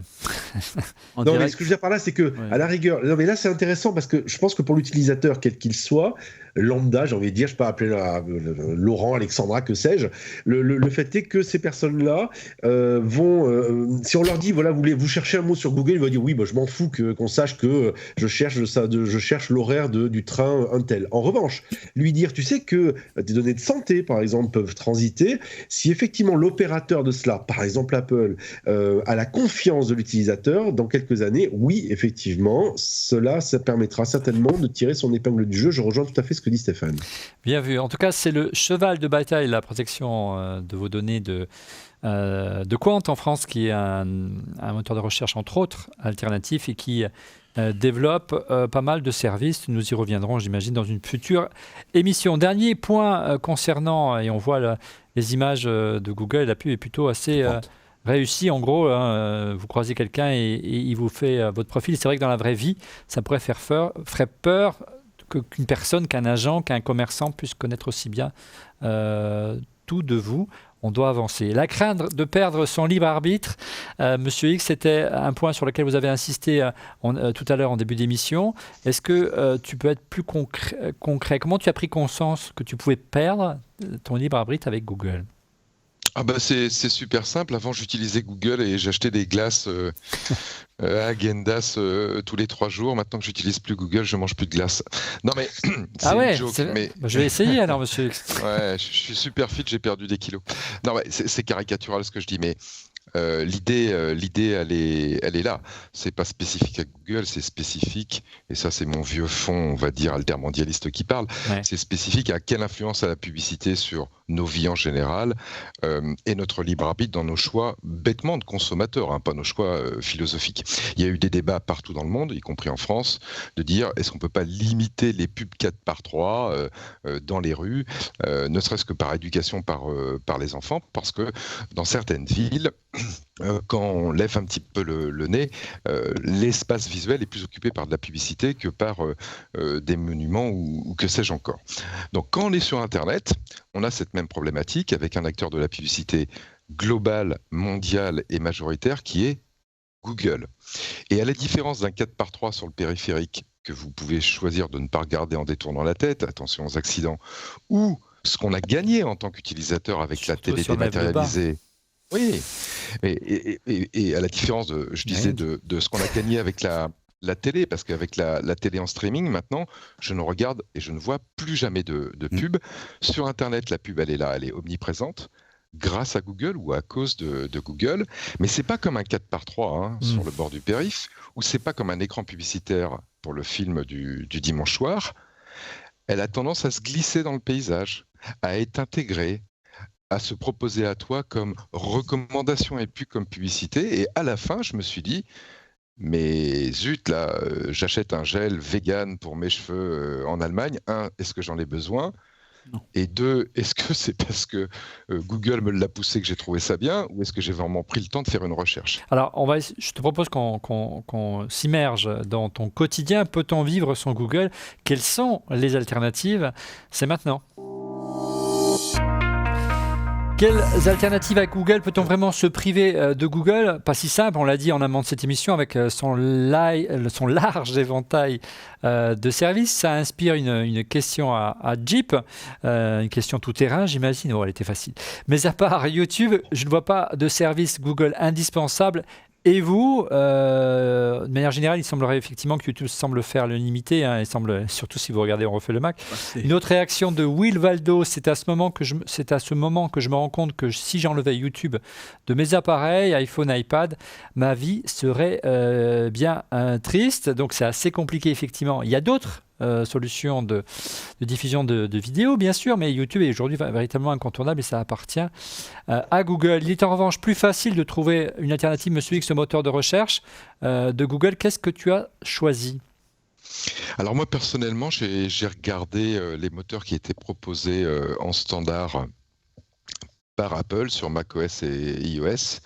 non, mais ce que je veux dire par là, c'est que, à la rigueur, non, mais là, c'est intéressant parce que je pense que pour l'utilisateur, quel qu'il soit, lambda, j'ai envie de dire, je ne peux pas appeler Laurent, Alexandra, que sais-je, le fait est que ces personnes-là vont. Si on leur dit, voilà, vous cherchez un mot sur Google, ils vont dire, oui, je m'en fous qu'on sache que je cherche l'horaire du train un tel. En revanche, lui dire, tu sais que des données de santé, par exemple, peuvent transiter, si effectivement l'opérateur de cela, par exemple Apple, a la confiance de l'utilisateur, dans quelques années, oui, effectivement, ça permettra certainement de tirer son épingle du jeu. Je rejoins tout à fait ce que dit Stéphane. Bien vu. En tout cas, c'est le cheval de bataille, la protection de vos données de Quant en France, qui est un moteur de recherche, entre autres, alternatif et qui développe pas mal de services. Nous y reviendrons, j'imagine, dans une future émission. Dernier point concernant, et on voit les images de Google, la pub est plutôt assez réussie. En gros, vous croisez quelqu'un et il vous fait votre profil. C'est vrai que dans la vraie vie, ça pourrait ferait peur qu'une personne, qu'un agent, qu'un commerçant puisse connaître aussi bien tout de vous. On doit avancer. La crainte de perdre son libre arbitre, Monsieur X, c'était un point sur lequel vous avez insisté tout à l'heure en début d'émission. Est-ce que tu peux être plus concret? Comment tu as pris conscience que tu pouvais perdre ton libre arbitre avec Google? C'est super simple. Avant, j'utilisais Google et j'achetais des glaces à Häagen-Dazs tous les 3 jours. Maintenant que j'utilise plus Google, je mange plus de glace. Non mais c'est une joke. Mais... je vais essayer alors, Monsieur X. Ouais, je suis super fit, j'ai perdu des kilos. Non mais c'est caricatural ce que je dis, mais l'idée, elle est là. C'est pas spécifique à Google, c'est spécifique, et ça c'est mon vieux fond, on va dire, altermondialiste qui parle, c'est spécifique à quelle influence a la publicité sur nos vies en général, et notre libre arbitre dans nos choix bêtement de consommateurs, pas nos choix philosophiques. Il y a eu des débats partout dans le monde, y compris en France, de dire est-ce qu'on peut pas limiter les pubs 4x3 dans les rues, ne serait-ce que par éducation par les enfants, parce que dans certaines villes, quand on lève un petit peu le nez, l'espace visuel est plus occupé par de la publicité que par des monuments ou que sais-je encore. Donc quand on est sur Internet, on a cette même problématique avec un acteur de la publicité global, mondial et majoritaire qui est Google. Et à la différence d'un 4x3 sur le périphérique que vous pouvez choisir de ne pas regarder en détournant la tête, attention aux accidents, ou ce qu'on a gagné en tant qu'utilisateur avec la télé dématérialisée. Oui, et à la différence de ce qu'on a gagné avec la télé, parce qu'avec la télé en streaming, maintenant, je ne regarde et je ne vois plus jamais de pub. Sur Internet, la pub, elle est là, elle est omniprésente, grâce à Google ou à cause de Google. Mais c'est pas comme un 4x3 sur le bord du périph', ou c'est pas comme un écran publicitaire pour le film du dimanche soir. Elle a tendance à se glisser dans le paysage, à être intégrée, à se proposer à toi comme recommandation et puis comme publicité. Et à la fin, je me suis dit, mais zut, là, j'achète un gel vegan pour mes cheveux en Allemagne. Est-ce que j'en ai besoin? Non. Et 2, est-ce que c'est parce que Google me l'a poussé que j'ai trouvé ça bien, ou est-ce que j'ai vraiment pris le temps de faire une recherche? Alors, je te propose qu'on s'immerge dans ton quotidien. Peut-on vivre sans Google? Quelles sont les alternatives? C'est maintenant. Quelles alternatives à Google? Peut-on vraiment se priver de Google? Pas si simple, on l'a dit en amont de cette émission, avec son large éventail de services. Ça inspire une question à Jeep, une question tout-terrain, j'imagine. Oh, elle était facile. Mais à part YouTube, je ne vois pas de service Google indispensable. Et vous, de manière générale, il semblerait effectivement que YouTube semble faire l'unanimité. Il semble, surtout si vous regardez On refait le Mac. Une autre réaction de Will Valdo, c'est à ce moment que je me rends compte que si j'enlevais YouTube de mes appareils, iPhone, iPad, ma vie serait bien triste. Donc c'est assez compliqué effectivement. Il y a d'autres solutions de diffusion de vidéos, bien sûr, mais YouTube est aujourd'hui véritablement incontournable et ça appartient à Google. Il est en revanche plus facile de trouver une alternative, Monsieur X, au moteur de recherche de Google. Qu'est-ce que tu as choisi? Alors moi, personnellement, j'ai regardé les moteurs qui étaient proposés en standard par Apple sur macOS et iOS.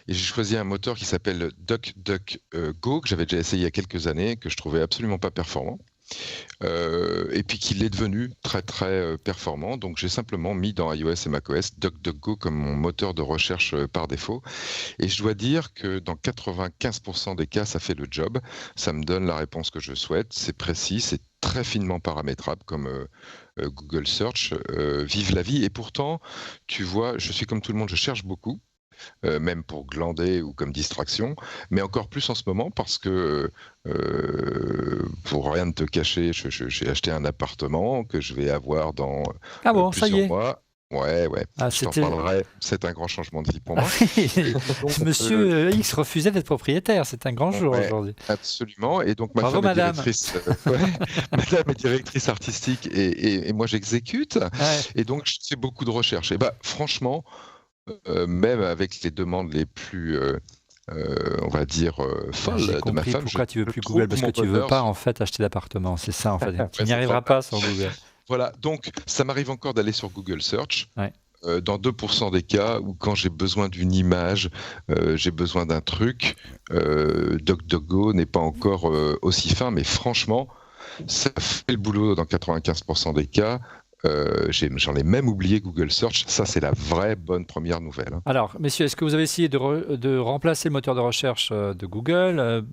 Et j'ai choisi un moteur qui s'appelle DuckDuckGo, que j'avais déjà essayé il y a quelques années, que je trouvais absolument pas performant. Et puis qu'il est devenu très très performant. Donc j'ai simplement mis dans iOS et macOS DuckDuckGo comme mon moteur de recherche par défaut. Et je dois dire que dans 95% des cas, ça fait le job. Ça me donne la réponse que je souhaite. C'est précis, c'est très finement paramétrable comme Google Search. Vive la vie. Et pourtant, tu vois, je suis comme tout le monde, je cherche beaucoup. Même pour glander ou comme distraction, mais encore plus en ce moment parce que pour rien ne te cacher, j'ai acheté un appartement que je vais avoir dans plusieurs mois. Ouais, je t'en parlerai. C'est un grand changement de vie pour moi. Monsieur X refusait d'être propriétaire. C'est un grand jour aujourd'hui. Absolument. Et donc ma femme est directrice. Madame est directrice artistique et moi j'exécute. Ouais. Et donc je fais beaucoup de recherches. Et franchement. Même avec les demandes les plus, on va dire, folles de ma femme. Pourquoi tu veux plus Google? Parce que tu veux pas en fait acheter d'appartement. C'est ça en fait. Tu n'y arriveras pas sans Google. Voilà. Donc ça m'arrive encore d'aller sur Google Search. Ouais. Dans 2% des cas où quand j'ai besoin d'une image, j'ai besoin d'un truc, DuckDuckGo n'est pas encore aussi fin, mais franchement, ça fait le boulot dans 95% des cas. J'en ai même oublié Google Search. Ça, c'est la vraie bonne première nouvelle. Alors, messieurs, est-ce que vous avez essayé de remplacer le moteur de recherche de Google,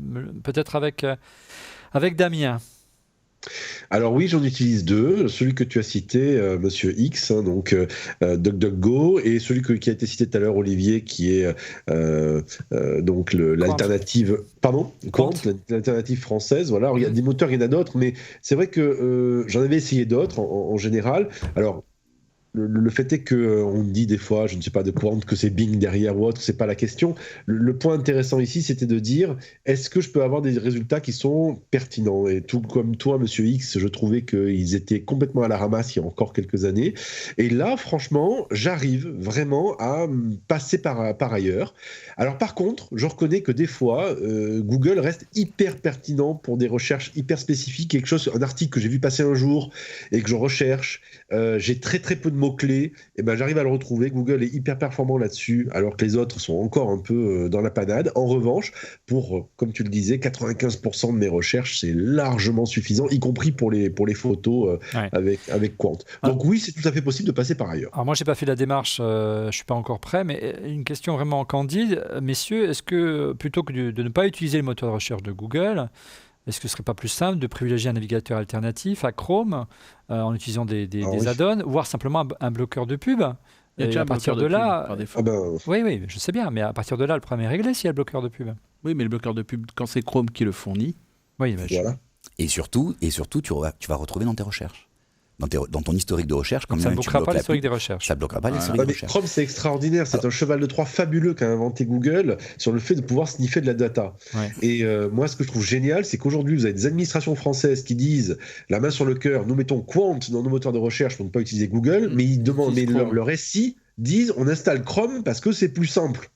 peut-être avec Damien? Alors oui, j'en utilise deux. Celui que tu as cité, Monsieur X, donc DuckDuckGo, et celui qui a été cité tout à l'heure, Olivier, qui est donc l'alternative. Pardon, Quant, l'alternative française. Voilà. Alors, il y a des moteurs, il y en a d'autres, mais c'est vrai que j'en avais essayé d'autres en général. Alors. Le fait est qu'on dit des fois, je ne sais pas de Quant, que c'est Bing derrière ou autre, c'est pas la question. Le point intéressant ici, c'était de dire, est-ce que je peux avoir des résultats qui sont pertinents? Et tout comme toi, Monsieur X, je trouvais qu'ils étaient complètement à la ramasse il y a encore quelques années. Et là, franchement, j'arrive vraiment à passer par ailleurs. Alors par contre, je reconnais que des fois, Google reste hyper pertinent pour des recherches hyper spécifiques. Un article que j'ai vu passer un jour et que je recherche, j'ai très très peu de mots-clés, et j'arrive à le retrouver. Google est hyper performant là-dessus, alors que les autres sont encore un peu dans la panade. En revanche, pour, comme tu le disais, 95% de mes recherches, c'est largement suffisant, y compris pour les photos avec Quant. Donc oui, c'est tout à fait possible de passer par ailleurs. Alors moi, j'ai pas fait la démarche, je suis pas encore prêt, mais une question vraiment candide. Messieurs, est-ce que plutôt que de ne pas utiliser le moteur de recherche de Google, est-ce que ce ne serait pas plus simple de privilégier un navigateur alternatif à Chrome en utilisant des add-ons, voire simplement un bloqueur de pub? Il y a déjà à partir de là, par défaut. Oui, je sais bien, mais à partir de là, le problème est réglé s'il y a le bloqueur de pub. Oui, mais le bloqueur de pub, quand c'est Chrome qui le fournit. Oui, voilà. Et surtout, tu vas retrouver dans tes recherches. Dans ton historique de recherche, ça ne bloquera pas l'historique des recherches. Ça ne bloquera pas l'historique des recherches. Chrome, c'est extraordinaire. C'est un cheval de Troie fabuleux qu'a inventé Google sur le fait de pouvoir sniffer de la data. Ouais. Et moi, ce que je trouve génial, c'est qu'aujourd'hui, vous avez des administrations françaises qui disent, la main sur le cœur, nous mettons Quant dans nos moteurs de recherche pour ne pas utiliser Google, mais ils demandent, leur SI disent, on installe Chrome parce que c'est plus simple.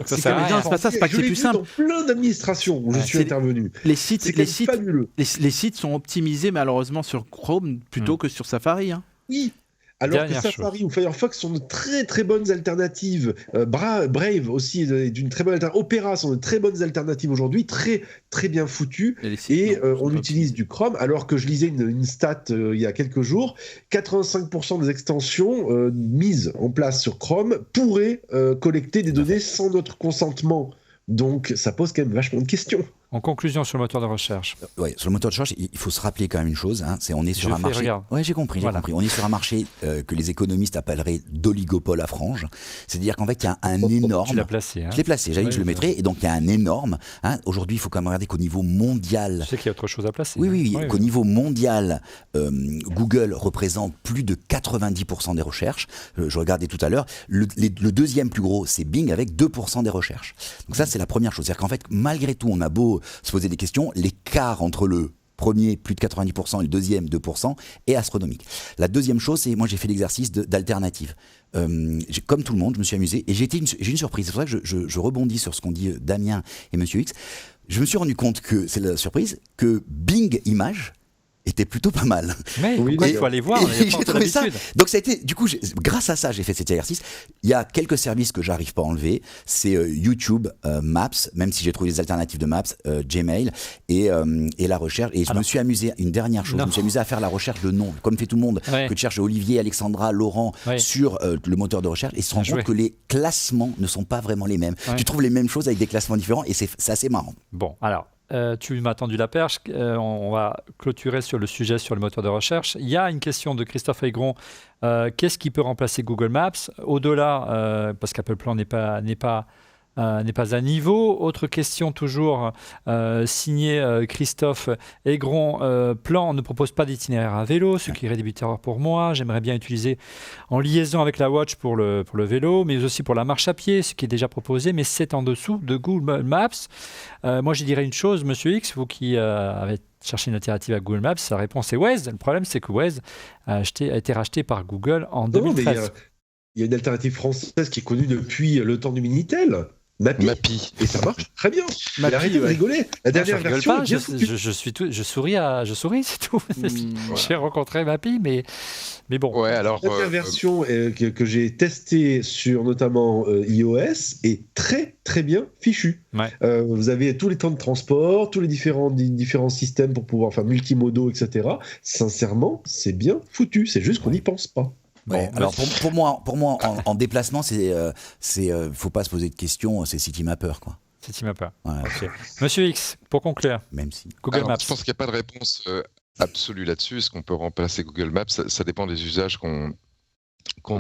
C'est pas ça, c'est pas que c'est plus simple. Dans plein d'administrations où je suis intervenu. Les sites sont optimisés malheureusement sur Chrome plutôt que sur Safari. Hein. Oui. Alors Dernière que Safari ou Firefox sont de très très bonnes alternatives. Brave aussi est d'une très bonne alternative. Opera sont de très bonnes alternatives aujourd'hui, très très bien foutues. Et on utilise du Chrome. Alors que je lisais une stat il y a quelques jours, 85% des extensions mises en place sur Chrome pourraient collecter des données sans notre consentement. Donc ça pose quand même vachement de questions. En conclusion sur le moteur de recherche. Oui, sur le moteur de recherche, il faut se rappeler quand même une chose. On est sur un marché. Oui, j'ai compris. On est sur un marché que les économistes appelleraient d'oligopole à franges. C'est-à-dire qu'en fait, il y a un énorme. Tu l'as placé. Hein. Je l'ai placé. J'avais dit que je le mettrais. Et donc, il y a un énorme. Aujourd'hui, il faut quand même regarder qu'au niveau mondial. Je sais qu'il y a autre chose à placer. Oui. Qu'au niveau mondial, Google représente plus de 90% des recherches. Je regardais tout à l'heure. Le deuxième plus gros, c'est Bing avec 2% des recherches. Donc ça, c'est la première chose. C'est-à-dire qu'en fait, malgré tout, on a beau se poser des questions, l'écart entre le premier, plus de 90%, et le deuxième, 2%, est astronomique. La deuxième chose, c'est moi j'ai fait l'exercice d'alternative. Comme tout le monde, je me suis amusé et j'ai une surprise. C'est pour ça que je rebondis sur ce qu'ont dit Damien et Monsieur X. Je me suis rendu compte que, c'est la surprise, que Bing Images était plutôt pas mal. Mais pourquoi il faut aller voir, j'ai trouvé ça. Donc ça a été, du coup, grâce à ça, j'ai fait cet exercice. Il y a quelques services que j'arrive pas à enlever. C'est YouTube, Maps, même si j'ai trouvé des alternatives de Maps, Gmail et la recherche. Et je me suis amusé, une dernière chose, je me suis amusé à faire la recherche de noms, comme fait tout le monde, que tu cherches Olivier, Alexandra, Laurent sur le moteur de recherche et se rend compte que les classements ne sont pas vraiment les mêmes. Tu trouves les mêmes choses avec des classements différents et c'est assez marrant. Bon, alors. Tu m'as tendu la perche. On va clôturer sur le sujet sur le moteur de recherche. Il y a une question de Christophe Aigron. Qu'est-ce qui peut remplacer Google Maps au-delà, parce qu'Apple Plan n'est pas à niveau. Autre question toujours signée Christophe Aigron. Plan ne propose pas d'itinéraire à vélo, ce qui est rédhibitoire pour moi. J'aimerais bien utiliser en liaison avec la Watch pour le vélo, mais aussi pour la marche à pied, ce qui est déjà proposé, mais c'est en dessous de Google Maps. Moi, je dirais une chose, Monsieur X, vous qui avez cherché une alternative à Google Maps, la réponse est Waze. Le problème, c'est que Waze a été racheté par Google en 2013. Il y a une alternative française qui est connue depuis le temps du Minitel. Mappy. Et ça marche très bien. Arrêtez de rigoler. La dernière version. Pas, je souris, c'est tout. J'ai rencontré Mappy, mais bon. Ouais, alors, la dernière version que j'ai testée sur notamment iOS est très très bien fichue. Ouais. Vous avez tous les temps de transport, tous les différents systèmes pour pouvoir faire multimodaux, etc. Sincèrement, c'est bien foutu. C'est juste qu'on n'y pense pas. Ouais, alors pour moi en déplacement, faut pas se poser de questions, c'est Citymapper quoi. Citymapper. Ouais. Okay. Monsieur X, pour conclure. Même si. Google Maps. Je pense qu'il n'y a pas de réponse absolue là-dessus. Est-ce qu'on peut remplacer Google Maps ? Ça dépend des usages qu'on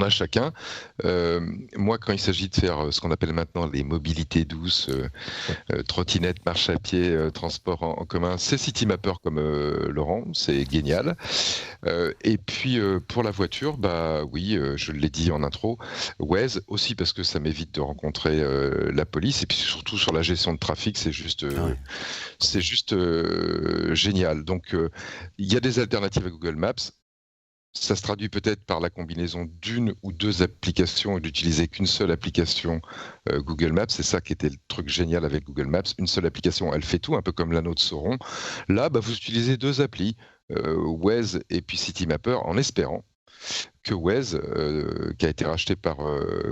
a chacun. Moi, quand il s'agit de faire ce qu'on appelle maintenant les mobilités douces, trottinette, marche à pied, transport en commun, c'est Citymapper comme Laurent, c'est génial. Et puis pour la voiture, oui, je l'ai dit en intro, Waze aussi parce que ça m'évite de rencontrer la police et puis surtout sur la gestion de trafic, c'est juste génial. Donc il y a des alternatives à Google Maps. Ça se traduit peut-être par la combinaison d'une ou deux applications et d'utiliser qu'une seule application Google Maps. C'est ça qui était le truc génial avec Google Maps. Une seule application, elle fait tout, un peu comme l'anneau de Sauron. Là, vous utilisez deux applis, Waze et puis Citymapper, en espérant que Waze, qui a été racheté par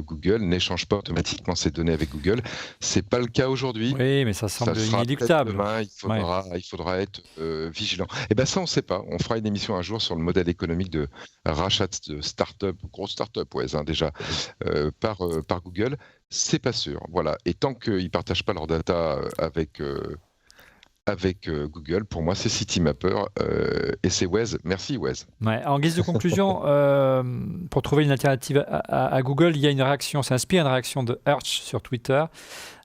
Google, n'échange pas automatiquement ses données avec Google. C'est pas le cas aujourd'hui. Oui, mais ça semble inéluctable. Demain, il faudra être vigilant. Et ça, on ne sait pas. On fera une émission un jour sur le modèle économique de rachat de start-up, grosse start-up Waze déjà, par Google. C'est pas sûr. Voilà. Et tant qu'ils ne partagent pas leurs data avec Google, pour moi c'est Citymapper et c'est Waze. Merci Waze. Ouais, en guise de conclusion, pour trouver une alternative à Google, il y a une réaction, ça inspire une réaction de Hertz sur Twitter.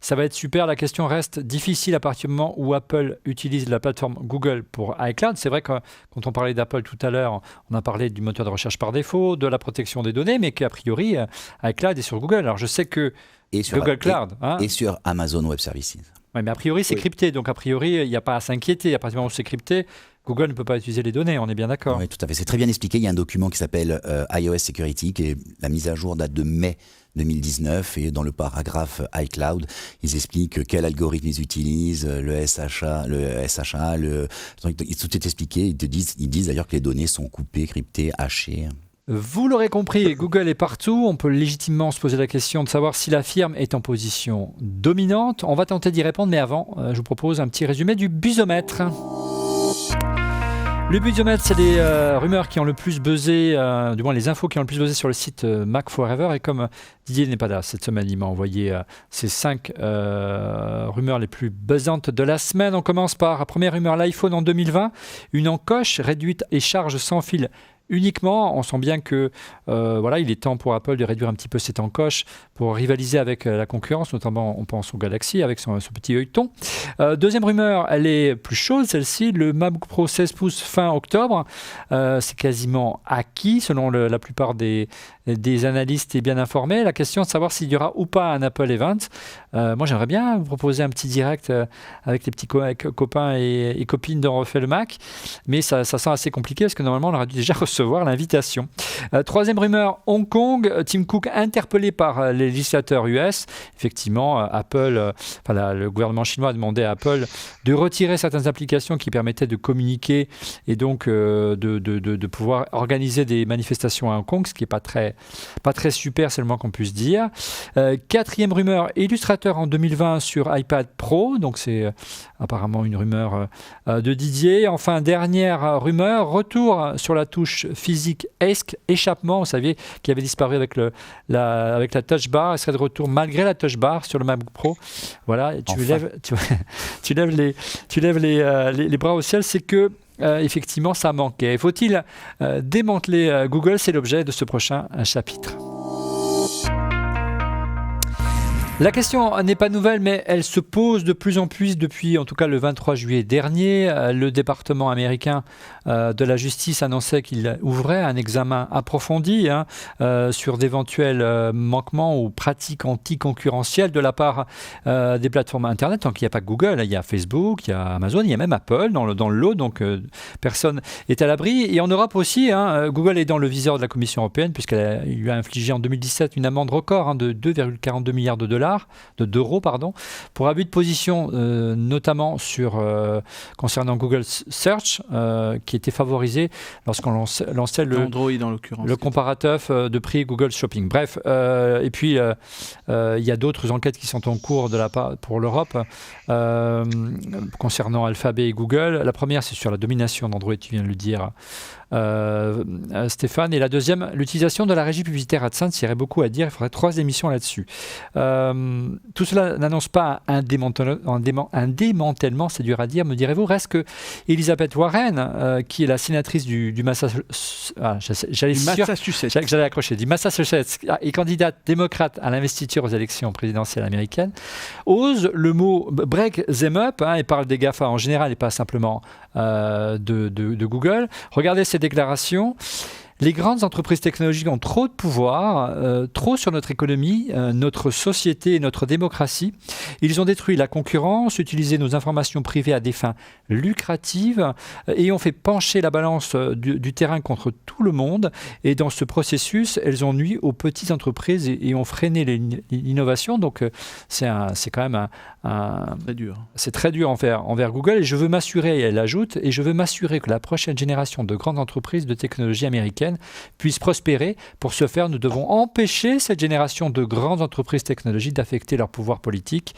Ça va être super, la question reste difficile à partir du moment où Apple utilise la plateforme Google pour iCloud. C'est vrai que quand on parlait d'Apple tout à l'heure, on a parlé du moteur de recherche par défaut, de la protection des données, mais qu'a priori iCloud est sur Google. Alors je sais que Google Cloud et sur Amazon Web Services. Oui, mais a priori, c'est crypté. Donc, a priori, il n'y a pas à s'inquiéter. À partir du moment où c'est crypté, Google ne peut pas utiliser les données. On est bien d'accord. Oui, tout à fait. C'est très bien expliqué. Il y a un document qui s'appelle iOS Security, qui est la mise à jour date de mai 2019. Et dans le paragraphe iCloud, ils expliquent quel algorithme ils utilisent, le SHA, tout est expliqué. Ils disent d'ailleurs que les données sont coupées, cryptées, hachées. Vous l'aurez compris, Google est partout. On peut légitimement se poser la question de savoir si la firme est en position dominante. On va tenter d'y répondre, mais avant, je vous propose un petit résumé du Buzomètre. Le Buzomètre, c'est les rumeurs qui ont le plus buzzé, du moins les infos qui ont le plus buzzé sur le site Mac Forever. Et comme Didier n'est pas là cette semaine, il m'a envoyé ces 5 rumeurs les plus buzzantes de la semaine. On commence par la première rumeur, l'iPhone en 2020, une encoche réduite et charge sans fil uniquement. On sent bien que il est temps pour Apple de réduire un petit peu cette encoche pour rivaliser avec la concurrence, notamment on pense au Galaxy avec son petit œilleton. Deuxième rumeur, elle est plus chaude celle-ci, le MacBook Pro 16 pouces fin octobre. C'est quasiment acquis selon la plupart des analystes et bien informés. La question est de savoir s'il y aura ou pas un Apple Event. Moi j'aimerais bien vous proposer un petit direct avec les petits copains et copines dont on refait le Mac, mais ça sent assez compliqué parce que normalement on aurait dû déjà recevoir l'invitation. Troisième rumeur, Hong Kong, Tim Cook interpellé par les législateurs US. Effectivement, Apple, le gouvernement chinois a demandé à Apple de retirer certaines applications qui permettaient de communiquer et donc de pouvoir organiser des manifestations à Hong Kong, ce qui n'est pas très super, c'est le moins qu'on puisse dire. Quatrième rumeur, Illustrator en 2020 sur iPad Pro, donc c'est apparemment une rumeur de Didier. Enfin, dernière rumeur, retour sur la touche physique échappement, vous saviez, qui avait disparu avec la touch bar, elle serait de retour malgré la touch bar sur le MacBook Pro. Voilà, tu lèves les bras au ciel, c'est que effectivement ça manquait. Faut-il démanteler Google? C'est l'objet de ce prochain chapitre. La question n'est pas nouvelle, mais elle se pose de plus en plus depuis, en tout cas le 23 juillet dernier. Le département américain de la justice annonçait qu'il ouvrait un examen approfondi sur d'éventuels manquements ou pratiques anticoncurrentielles de la part des plateformes Internet. Donc il n'y a pas que Google, il y a Facebook, il y a Amazon, il y a même Apple dans le lot, donc personne n'est à l'abri. Et en Europe aussi, Google est dans le viseur de la Commission européenne puisqu'elle lui a infligé en 2017 une amende record de 2,42 milliards d'euros, pour abus de position, notamment concernant Google Search, qui était favorisé lorsqu'on lançait Android, en l'occurrence, le comparatif de prix Google Shopping. Bref, et puis il y a d'autres enquêtes qui sont en cours pour l'Europe concernant Alphabet et Google. La première, c'est sur la domination d'Android, tu viens de le dire, Stéphane, et la deuxième, l'utilisation de la régie publicitaire AdSense. Il y aurait beaucoup à dire, il faudrait 3 émissions là-dessus. Tout cela n'annonce pas un démantèlement, c'est dur à dire, me direz-vous. Reste que Elizabeth Warren, qui est la sénatrice du Massachusetts, j'allais accrocher, du Massachusetts, et candidate démocrate à l'investiture aux élections présidentielles américaines, ose le mot break them up, et parle des GAFA en général et pas simplement de Google. Regardez ces déclarations. Les grandes entreprises technologiques ont trop de pouvoir, trop sur notre économie, notre société et notre démocratie. Ils ont détruit la concurrence, utilisé nos informations privées à des fins lucratives et ont fait pencher la balance du terrain contre tout le monde. Et dans ce processus, elles ont nui aux petites entreprises et ont freiné l'innovation. Donc c'est quand même très dur. C'est très dur envers Google. Et je veux m'assurer, elle ajoute, et je veux m'assurer que la prochaine génération de grandes entreprises de technologie américaines puisse prospérer. Pour ce faire, nous devons empêcher cette génération de grandes entreprises technologiques d'affecter leur pouvoir politique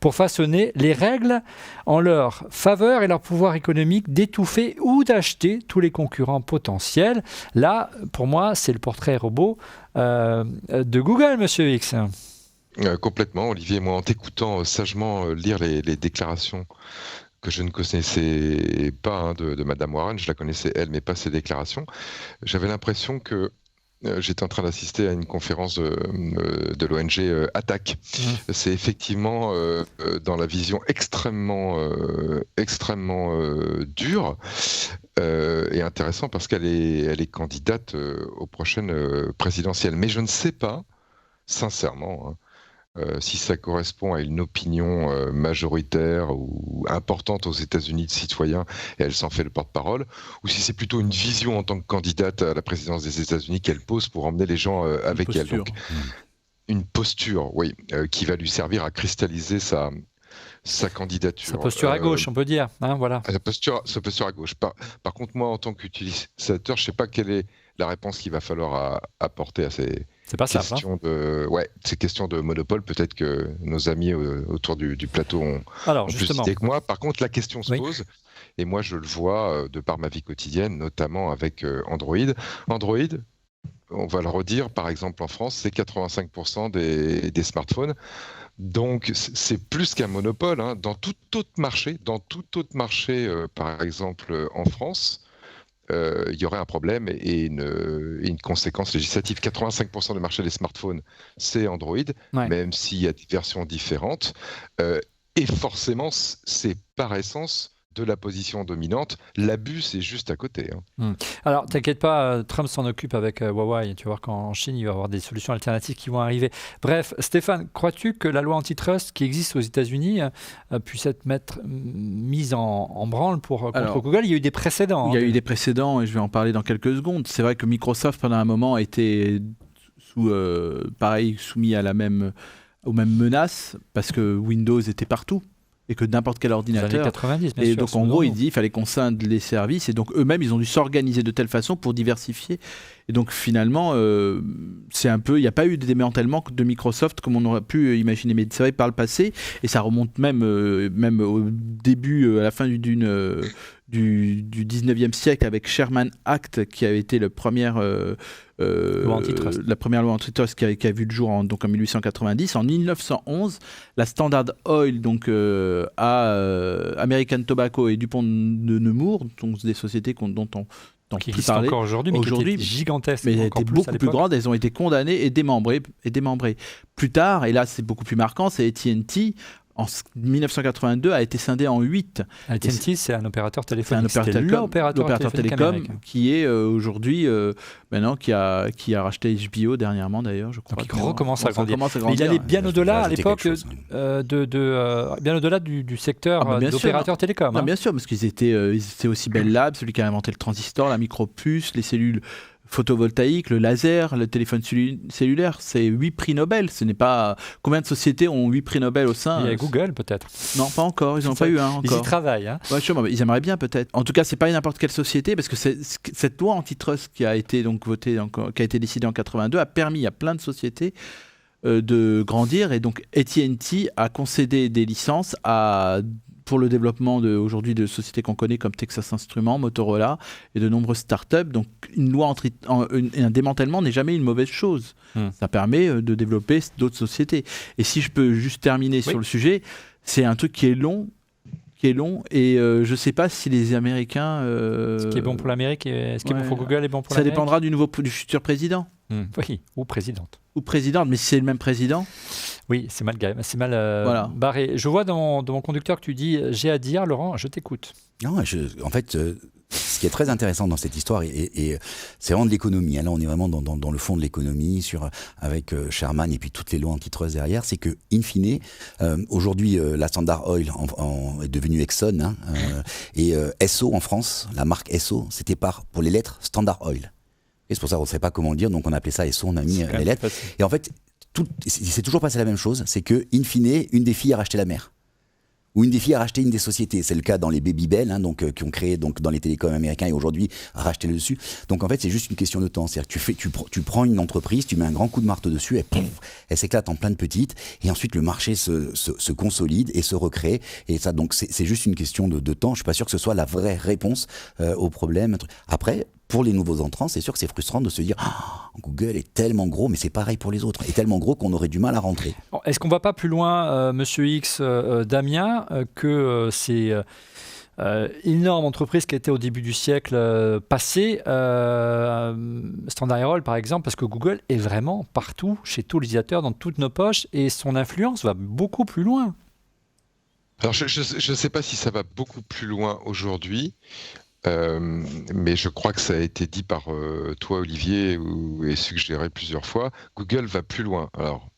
pour façonner les règles en leur faveur et leur pouvoir économique d'étouffer ou d'acheter tous les concurrents potentiels. Là, pour moi, c'est le portrait robot de Google, monsieur X. Complètement, Olivier. Moi, en t'écoutant sagement lire les déclarations que je ne connaissais pas de Madame Warren, je la connaissais elle, mais pas ses déclarations. J'avais l'impression que j'étais en train d'assister à une conférence de l'ONG Attaque. C'est effectivement dans la vision extrêmement dure et intéressant parce qu'elle est candidate aux prochaines présidentielles. Mais je ne sais pas, sincèrement, si ça correspond à une opinion majoritaire ou importante aux États-Unis de citoyens, et elle s'en fait le porte-parole, ou si c'est plutôt une vision en tant que candidate à la présidence des États-Unis qu'elle pose pour emmener les gens avec elle. Donc, une posture, oui, qui va lui servir à cristalliser sa candidature. Sa posture à gauche, on peut dire. Hein, voilà. Sa posture à gauche. Par contre, moi, en tant qu'utilisateur, je ne sais pas quelle est la réponse qu'il va falloir apporter à ces questions ces questions de monopole. Peut-être que nos amis autour du plateau ont plus d'idées que moi. Par contre, la question se pose, et moi, je le vois de par ma vie quotidienne, notamment avec Android. Android, on va le redire, par exemple en France, c'est 85% des smartphones. Donc c'est plus qu'un monopole. Hein. Dans tout autre marché, par exemple en France, il y aurait un problème et une conséquence législative. 85% du marché des smartphones, c'est Android, même s'il y a des versions différentes. Et forcément, c'est par essence de la position dominante. L'abus, c'est juste à côté. Hein. Alors, t'inquiète pas, Trump s'en occupe avec Huawei. Tu vas voir qu'en Chine, il va y avoir des solutions alternatives qui vont arriver. Bref, Stéphane, crois-tu que la loi antitrust qui existe aux États-Unis puisse être mise en branle contre Google? Il y a eu des précédents. Il y a eu des précédents et je vais en parler dans quelques secondes. C'est vrai que Microsoft, pendant un moment, était soumis à aux mêmes menaces parce que Windows était partout. Et que n'importe quel ordinateur. 90, bien et sûr, donc en gros, il dit qu'il fallait qu'on scinde les services. Et donc eux-mêmes, ils ont dû s'organiser de telle façon pour diversifier. Et donc finalement, c'est un peu, il n'y a pas eu de démantèlement de Microsoft comme on aurait pu imaginer. Mais c'est vrai par le passé, et ça remonte même au début, à la fin du 19e siècle avec Sherman Act qui avait été la première loi antitrust qui a vu le jour en 1890. En 1911, la Standard Oil à American Tobacco et DuPont de Nemours, donc des sociétés dont on qui existent encore aujourd'hui, mais qui étaient gigantesques. Mais elles étaient beaucoup plus grandes, elles ont été condamnées et démembrées. Plus tard, et là c'est beaucoup plus marquant, c'est AT&T. En 1982, a été scindé en 8. AT&T, c'est un opérateur téléphonique. C'est l'opérateur télécom qui est aujourd'hui, maintenant, qui a racheté HBO dernièrement d'ailleurs, je crois. Donc il recommence à grandir. Mais il allait bien au-delà à l'époque, bien au-delà du secteur d'opérateurs télécom. Bien sûr, parce qu'ils étaient aussi Bell Labs, celui qui a inventé le transistor, la micropuce, les cellules photovoltaïque, le laser, le téléphone cellulaire, c'est 8 prix Nobel. Ce n'est pas... Combien de sociétés ont 8 prix Nobel au sein? Il y a Google peut-être. Non, pas encore, ils n'ont pas eu un encore. Ils y travaillent. Hein. Ouais, sûrement, ils aimeraient bien peut-être. En tout cas, c'est pas n'importe quelle société, parce que cette loi antitrust qui a été votée, qui a été décidée en 82, a permis à plein de sociétés de grandir. Et donc AT&T a concédé des licences pour le développement aujourd'hui de sociétés qu'on connaît comme Texas Instruments, Motorola et de nombreuses startups. Donc une loi un démantèlement n'est jamais une mauvaise chose. Ça permet de développer d'autres sociétés. Et si je peux juste terminer sur le sujet, c'est un truc qui est long et je ne sais pas si les Américains... Ce qui est bon pour l'Amérique, ce qui est bon pour Google est bon pour l'Amérique. Ça dépendra du futur président. Oui, ou présidente. Ou présidente, mais si c'est le même président. Oui, c'est mal barré. Je vois dans mon conducteur que tu dis « j'ai à dire », Laurent, je t'écoute. Non, en fait, ce qui est très intéressant dans cette histoire, et c'est vraiment de l'économie. Là, on est vraiment dans le fond de l'économie, avec Sherman et puis toutes les lois antitrust derrière. C'est que, in fine, aujourd'hui, la Standard Oil est devenue Exxon, et Esso en France, la marque Esso, c'était pour les lettres Standard Oil. Et c'est pour ça qu'on ne savait pas comment le dire, donc on a appelé ça Esso, on a mis les lettres. Et en fait, c'est toujours passé la même chose, c'est que, in fine, une des filles a racheté la mère. Ou une des filles a racheté une des sociétés. C'est le cas dans les Baby Bell, qui ont créé dans les télécoms américains et aujourd'hui a racheté le dessus. Donc en fait, c'est juste une question de temps. C'est-à-dire que tu prends une entreprise, tu mets un grand coup de marteau dessus, et pouf, elle s'éclate en plein de petites, et ensuite le marché se consolide et se recrée. Et ça, donc c'est juste une question de temps. Je suis pas sûr que ce soit la vraie réponse au problème. Après, pour les nouveaux entrants, c'est sûr que c'est frustrant de se dire Google est tellement gros, mais c'est pareil pour les autres, est tellement gros qu'on aurait du mal à rentrer. Est-ce qu'on ne va pas plus loin, Monsieur X, Damien, que ces énormes entreprises qui étaient au début du siècle passé, Standard Oil par exemple, parce que Google est vraiment partout, chez tous les utilisateurs, dans toutes nos poches, et son influence va beaucoup plus loin. Alors je ne sais pas si ça va beaucoup plus loin aujourd'hui. Mais je crois que ça a été dit par toi, Olivier, et suggéré plusieurs fois. Google va plus loin. Alors,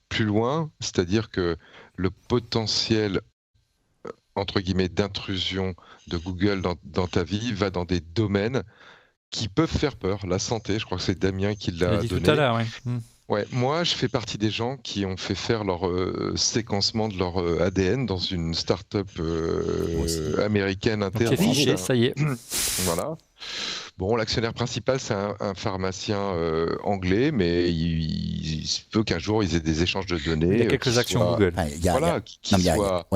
plus loin, c'est-à-dire que le potentiel, entre guillemets, d'intrusion de Google dans ta vie va dans des domaines qui peuvent faire peur. La santé, je crois que c'est Damien qui l'a donné. Tout à l'heure, oui. Ouais, moi, je fais partie des gens qui ont fait faire leur séquencement de leur ADN dans une start-up américaine Donc c'est interne. fiché, ça y est. Voilà. Bon, l'actionnaire principal, c'est un pharmacien anglais, mais il se peut qu'un jour, ils aient des échanges de données. Il y a quelques actions Google. Voilà, qui soient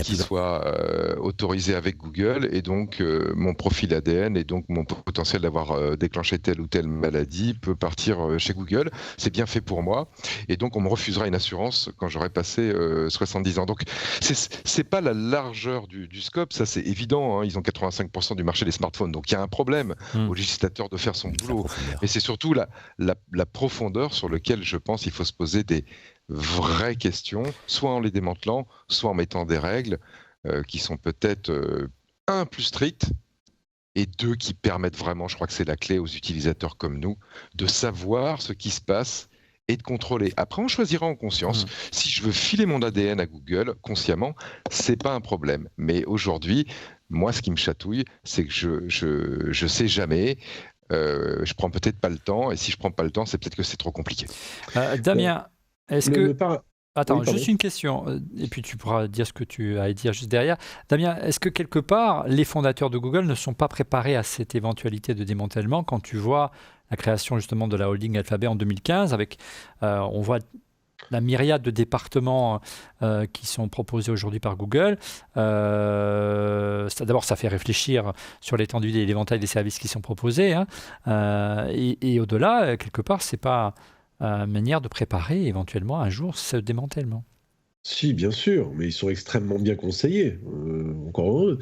qui soit autorisé avec Google, et donc mon profil ADN et donc mon potentiel d'avoir déclenché telle ou telle maladie peut partir chez Google. C'est bien fait pour moi, et donc on me refusera une assurance quand j'aurai passé 70 ans. Donc c'est pas la largeur du scope, ça c'est évident, hein. Ils ont 85% du marché des smartphones, donc il y a un problème au législateur de faire son boulot, mais c'est surtout la profondeur sur laquelle je pense il faut se poser des vraies questions, soit en les démantelant, soit en mettant des règles qui sont peut-être plus strictes, et deux, qui permettent vraiment, je crois que c'est la clé aux utilisateurs comme nous, de savoir ce qui se passe et de contrôler. Après, on choisira en conscience. Si je veux filer mon ADN à Google consciemment, c'est pas un problème. Mais aujourd'hui, moi, ce qui me chatouille, c'est que je sais jamais. Je prends peut-être pas le temps, et si je prends pas le temps, c'est peut-être que c'est trop compliqué. Damien, est-ce que... Attends, Oui, juste une question, et puis tu pourras dire ce que tu as à dire juste derrière. Damien, est-ce que quelque part, les fondateurs de Google ne sont pas préparés à cette éventualité de démantèlement quand tu vois la création justement de la holding Alphabet en 2015 avec, on voit la myriade de départements qui sont proposés aujourd'hui par Google. D'abord, ça fait réfléchir sur l'étendue et l'éventail des services qui sont proposés. Hein. Et au-delà, quelque part, c'est pas... manière de préparer éventuellement un jour ce démantèlement. Si, bien sûr, mais ils sont extrêmement bien conseillés, encore heureux.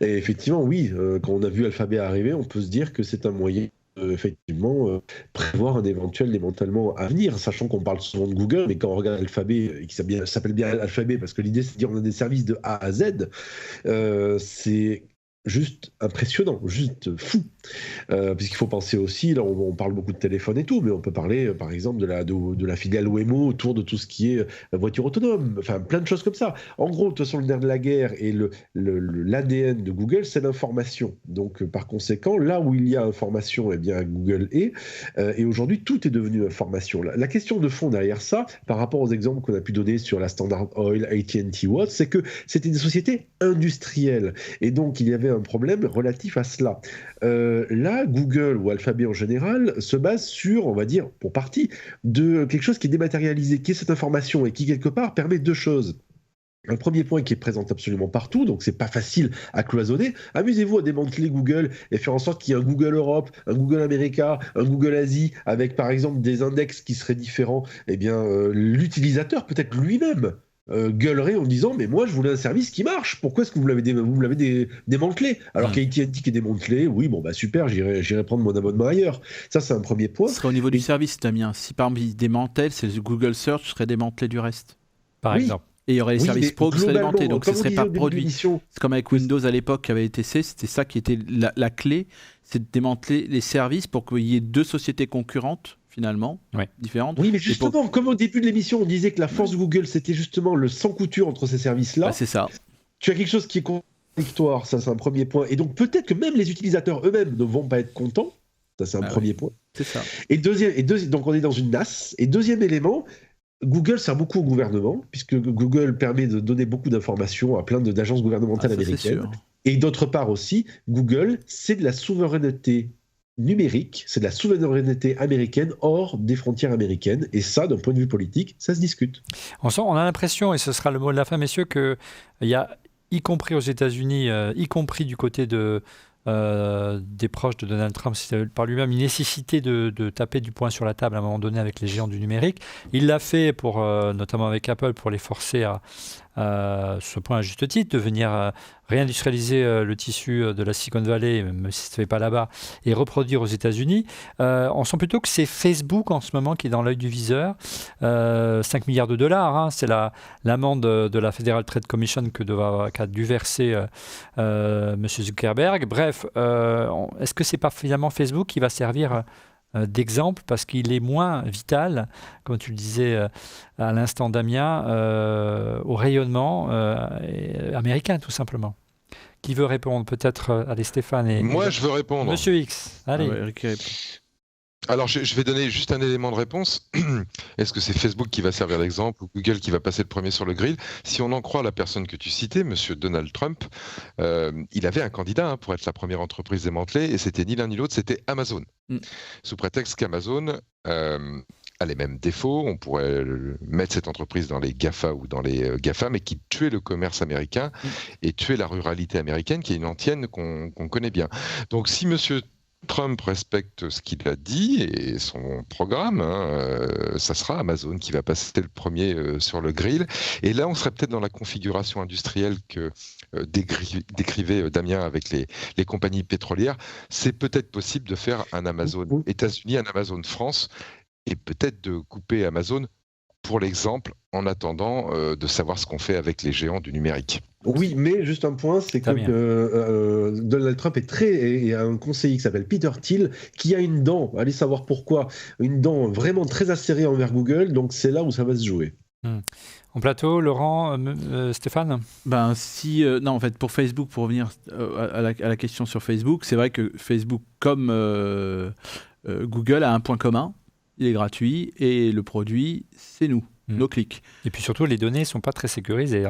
Et effectivement, oui, quand on a vu Alphabet arriver, on peut se dire que c'est un moyen effectivement prévoir un éventuel démantèlement à venir, sachant qu'on parle souvent de Google, mais quand on regarde Alphabet, qui s'appelle bien Alphabet, parce que l'idée c'est de dire on a des services de A à Z, c'est juste impressionnant, juste fou. Puisqu'il faut penser aussi, là on parle beaucoup de téléphone et tout, mais on peut parler par exemple de la filiale Waymo autour de tout ce qui est voiture autonome, enfin plein de choses comme ça. En gros, de toute façon, le nerf de la guerre et l'ADN de Google, c'est l'information. Donc par conséquent, là où il y a information, eh bien Google est. Et aujourd'hui, tout est devenu information. La question de fond derrière ça, par rapport aux exemples qu'on a pu donner sur la Standard Oil, AT&T, Watts, c'est que c'était des sociétés industrielles. Et donc il y avait un problème relatif à cela. Là, Google ou Alphabet en général se base sur, on va dire, pour partie, de quelque chose qui est dématérialisé, qui est cette information et qui, quelque part, permet deux choses. Un premier point qui est présent absolument partout, donc c'est pas facile à cloisonner. Amusez-vous à démanteler Google et faire en sorte qu'il y ait un Google Europe, un Google America, un Google Asie, avec par exemple des index qui seraient différents. Eh bien, l'utilisateur, peut-être lui-même, gueulerait en disant mais moi je voulais un service qui marche, pourquoi est-ce que vous me l'avez démantelé alors qu'AT&T qui est démantelé, oui bon bah super, j'irai prendre mon abonnement ailleurs. Ça c'est un premier point. Ce serait au niveau du service, Damien. Si par exemple ils démantèlent, c'est le Google Search serait démantelé du reste Par exemple. Et il y aurait les services pro qui seraient démantelés, donc ce serait par produit. C'est comme avec Windows à l'époque qui avait été testé, c'était ça qui était la clé, c'est de démanteler les services pour qu'il y ait deux sociétés concurrentes finalement, différentes. Oui, mais justement, comme au début de l'émission, on disait que la force de Google, c'était justement le sans couture entre ces services-là. Bah, c'est ça. Tu as quelque chose qui est contradictoire, ça c'est un premier point. Et donc peut-être que même les utilisateurs eux-mêmes ne vont pas être contents. Ça c'est un premier point. C'est ça. Et donc on est dans une NAS. Et deuxième élément, Google sert beaucoup au gouvernement, puisque Google permet de donner beaucoup d'informations à plein d'agences gouvernementales américaines. Et d'autre part aussi, Google, c'est de la souveraineté numérique, c'est de la souveraineté américaine hors des frontières américaines. Et ça, d'un point de vue politique, ça se discute. On a l'impression, et ce sera le mot de la fin, messieurs, qu'il y a, y compris aux États-Unis, y compris du côté des proches de Donald Trump par lui-même, une nécessité de taper du poing sur la table à un moment donné avec les géants du numérique. Il l'a fait, notamment avec Apple, pour les forcer à ce point à juste titre, de venir réindustrialiser le tissu de la Silicon Valley, même si ça ne se fait pas là-bas, et reproduire aux États-Unis. On sent plutôt que c'est Facebook en ce moment qui est dans l'œil du viseur. 5 milliards de dollars, hein, c'est l'amende de la Federal Trade Commission qu'a dû verser M. Zuckerberg. Bref, est-ce que ce n'est pas finalement Facebook qui va servir d'exemple parce qu'il est moins vital, comme tu le disais à l'instant Damien, au rayonnement américain tout simplement. Qui veut répondre? Peut-être allez Stéphane et moi je veux répondre. Monsieur X, allez. Alors, je vais donner juste un élément de réponse. Est-ce que c'est Facebook qui va servir d'exemple ou Google qui va passer le premier sur le grill? Si on en croit la personne que tu citais, Monsieur Donald Trump, il avait un candidat pour être la première entreprise démantelée, et c'était ni l'un ni l'autre, c'était Amazon. Sous prétexte qu'Amazon a les mêmes défauts, on pourrait mettre cette entreprise dans les GAFA ou dans les GAFA, mais qui tuait le commerce américain et tuait la ruralité américaine, qui est une antienne qu'on connaît bien. Donc, si Monsieur Trump respecte ce qu'il a dit et son programme, ça sera Amazon qui va passer le premier sur le grill. Et là, on serait peut-être dans la configuration industrielle que décrivait Damien avec les compagnies pétrolières. C'est peut-être possible de faire un Amazon États-Unis, un Amazon France, et peut-être de couper Amazon, pour l'exemple, en attendant de savoir ce qu'on fait avec les géants du numérique. Oui, mais juste un point, c'est que Donald Trump et a un conseiller qui s'appelle Peter Thiel, qui a une dent, allez savoir pourquoi, une dent vraiment très acérée envers Google, donc c'est là où ça va se jouer. En plateau, Laurent, Stéphane ? Non, en fait, pour Facebook, pour revenir à la question sur Facebook, c'est vrai que Facebook, comme Google, a un point commun. Il est gratuit et le produit, c'est nous, nos clics. Et puis surtout, les données ne sont pas très sécurisées.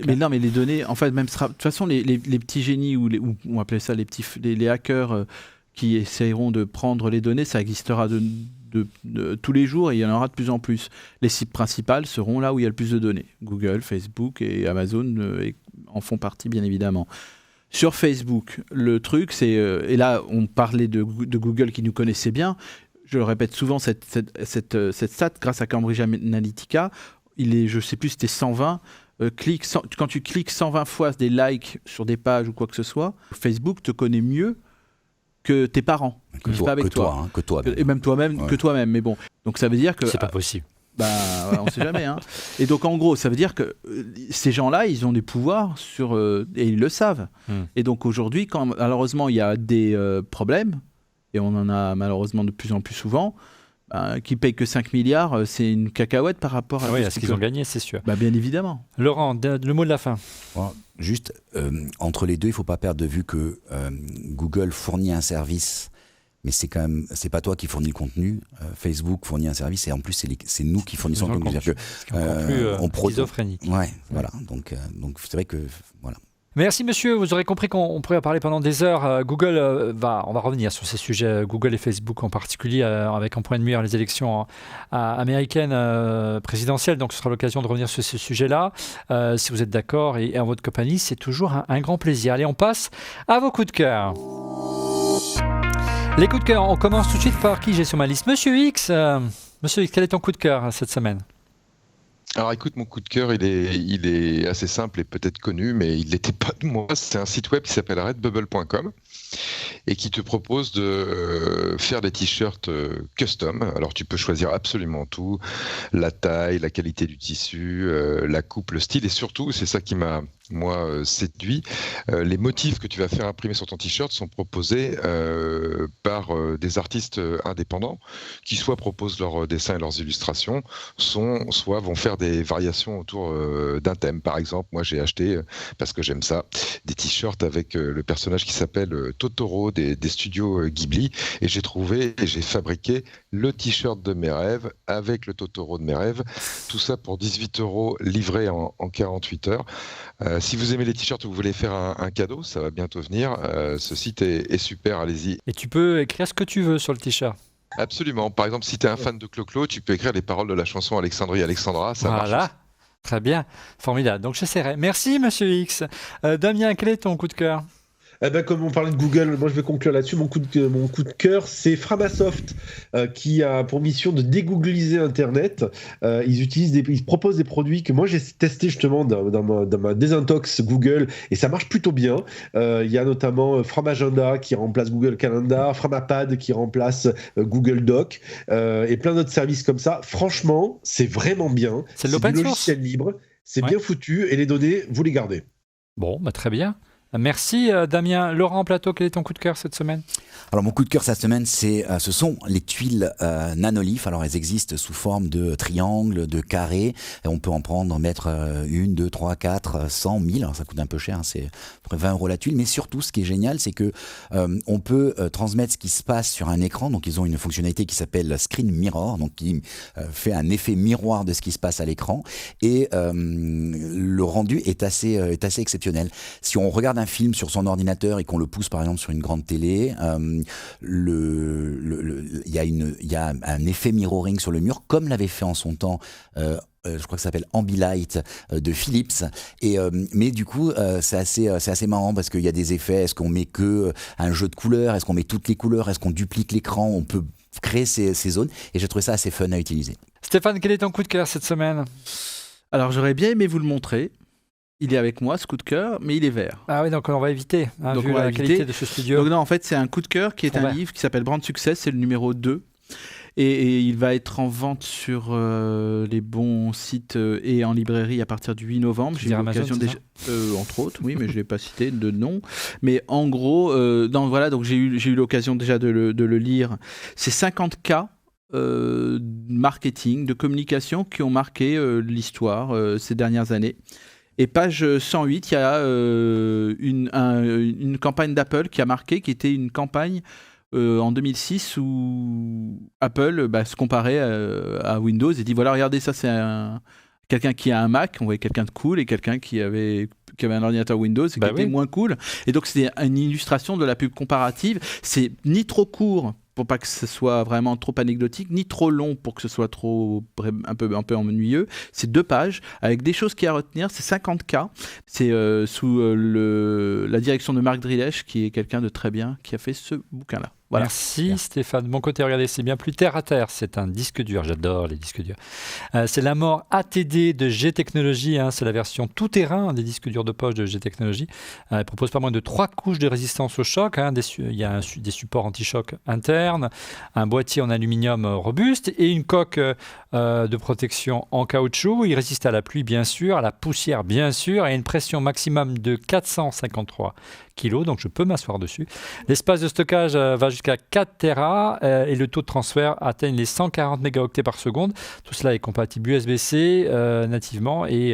Mais les données, en fait, même de toute façon, les petits génies, ou on appelait ça les hackers qui essaieront de prendre les données, ça existera de tous les jours et il y en aura de plus en plus. Les sites principaux seront là où il y a le plus de données. Google, Facebook et Amazon en font partie, bien évidemment. Sur Facebook, le truc, c'est... et là, on parlait de Google qui nous connaissait bien. Je le répète souvent, cette stat, grâce à Cambridge Analytica, je ne sais plus, c'était 120 clics. Quand tu cliques 120 fois des likes sur des pages ou quoi que ce soit, Facebook te connaît mieux que tes parents. Que toi. Et même toi-même, que toi-même. Mais bon, donc ça veut dire que... C'est pas possible. On ne sait jamais. Et donc, en gros, ça veut dire que ces gens-là, ils ont des pouvoirs et ils le savent. Et donc, aujourd'hui, quand malheureusement, il y a des problèmes, et on en a malheureusement de plus en plus souvent, qui payent que 5 milliards, c'est une cacahuète par rapport à ce qu'ils ont gagné, c'est sûr. Bien évidemment. Laurent, le mot de la fin. Juste, entre les deux, il ne faut pas perdre de vue que Google fournit un service, mais c'est pas toi qui fournis le contenu. Facebook fournit un service et en plus, c'est nous qui fournissons le contenu. C'est plus schizophrénique. Ouais, voilà. Donc c'est vrai que... Voilà. Merci monsieur, vous aurez compris qu'on pourrait en parler pendant des heures. Google, on va revenir sur ces sujets, Google et Facebook en particulier, avec en point de mire les élections américaines présidentielles, donc ce sera l'occasion de revenir sur ces sujets-là. Si vous êtes d'accord et en votre compagnie, c'est toujours un grand plaisir. Allez, on passe à vos coups de cœur. Les coups de cœur, on commence tout de suite par qui j'ai sur ma liste. Monsieur X, quel est ton coup de cœur cette semaine ? Alors écoute, mon coup de cœur, il est assez simple et peut-être connu, mais il n'était pas de moi. C'est un site web qui s'appelle redbubble.com et qui te propose de faire des t-shirts custom. Alors tu peux choisir absolument tout, la taille, la qualité du tissu, la coupe, le style, et surtout, c'est ça qui m'a séduit, les motifs que tu vas faire imprimer sur ton t-shirt sont proposés par des artistes indépendants qui soit proposent leurs dessins et leurs illustrations, soit vont faire des variations autour d'un thème. Par exemple, moi j'ai acheté, parce que j'aime ça, des t-shirts avec le personnage qui s'appelle Totoro des studios Ghibli, et j'ai fabriqué le t-shirt de mes rêves avec le Totoro de mes rêves, tout ça pour 18 € livré en 48 heures. Si vous aimez les t-shirts ou vous voulez faire un cadeau, ça va bientôt venir. Ce site est super, allez-y. Et tu peux écrire ce que tu veux sur le t-shirt. Absolument. Par exemple, si tu es un fan de Clo-Clo, tu peux écrire les paroles de la chanson Alexandrie Alexandra. Ça marche. Voilà, très bien, formidable. Donc j'essaierai. Merci, monsieur X. Damien, quel est ton coup de cœur ? Comme on parlait de Google, moi je vais conclure là-dessus. Mon coup de cœur, c'est Framasoft qui a pour mission de dégoogliser Internet. Ils proposent des produits que moi j'ai testé justement dans ma désintox Google et ça marche plutôt bien. Il y a notamment Framagenda qui remplace Google Calendar, Framapad qui remplace Google Doc et plein d'autres services comme ça. Franchement, c'est vraiment bien. C'est de l'open du source. logiciel libre, c'est bien foutu et les données, vous les gardez. Bon, très bien. Merci Damien. Laurent Plateau, quel est ton coup de cœur cette semaine ? Alors mon coup de cœur cette semaine, ce sont les tuiles Nanolith. Alors elles existent sous forme de triangles, de carrés. Et on peut en prendre, mettre 1, 2, 3, 4, 100, 1000. Alors ça coûte un peu cher, c'est à peu près 20 € la tuile. Mais surtout, ce qui est génial, c'est que on peut transmettre ce qui se passe sur un écran. Donc ils ont une fonctionnalité qui s'appelle Screen Mirror, donc qui fait un effet miroir de ce qui se passe à l'écran. Et le rendu est assez exceptionnel. Si on regarde un film sur son ordinateur et qu'on le pousse par exemple sur une grande télé, il y a un effet mirroring sur le mur, comme l'avait fait en son temps je crois que ça s'appelle Ambilight de Philips. Mais du coup, c'est assez marrant parce qu'il y a des effets. Est-ce qu'on met que un jeu de couleurs ? Est-ce qu'on met toutes les couleurs ? Est-ce qu'on duplique l'écran ? On peut créer ces zones. Et j'ai trouvé ça assez fun à utiliser. Stéphane, quel est ton coup de cœur cette semaine ? Alors j'aurais bien aimé vous le montrer. Il est avec moi, ce coup de cœur, mais il est vert. Ah oui, donc on va éviter, donc vu la qualité de ce studio. Donc non, en fait, c'est un coup de cœur qui est un livre qui s'appelle Brand Success, c'est le numéro 2. Et il va être en vente sur les bons sites et en librairie à partir du 8 novembre. J'ai eu l'occasion déjà, entre autres, oui, mais je ne l'ai pas cité de nom. Mais en gros, donc j'ai eu l'occasion déjà de le lire. C'est 50 cas marketing, de communication qui ont marqué l'histoire ces dernières années. Et page 108, il y a une campagne d'Apple qui a marqué, qui était une campagne en 2006 où Apple se comparait à Windows et dit voilà, regardez, ça c'est quelqu'un qui a un Mac, on voyait quelqu'un de cool, et quelqu'un qui avait un ordinateur Windows et qui était moins cool. Et donc c'est une illustration de la pub comparative. C'est ni trop court pour pas que ce soit vraiment trop anecdotique, ni trop long pour que ce soit un peu ennuyeux. C'est 2 pages avec des choses qu'il y a à retenir. C'est 50 cas. C'est sous la direction de Marc Drilech, qui est quelqu'un de très bien, qui a fait ce bouquin-là. Voilà. Merci Stéphane. De mon côté, regardez, c'est bien plus terre à terre. C'est un disque dur. J'adore les disques durs. C'est la mort ATD de G-Technology. C'est la version tout-terrain des disques durs de poche de G-Technology. Elle propose pas moins de 3 couches de résistance au choc. Il y a des supports anti-choc internes, un boîtier en aluminium robuste et une coque de protection en caoutchouc. Il résiste à la pluie, bien sûr, à la poussière, bien sûr, et à une pression maximum de 453 kg, donc je peux m'asseoir dessus. L'espace de stockage va jusqu'à 4 Tera et le taux de transfert atteint les 140 mégaoctets par seconde. Tout cela est compatible USB-C nativement et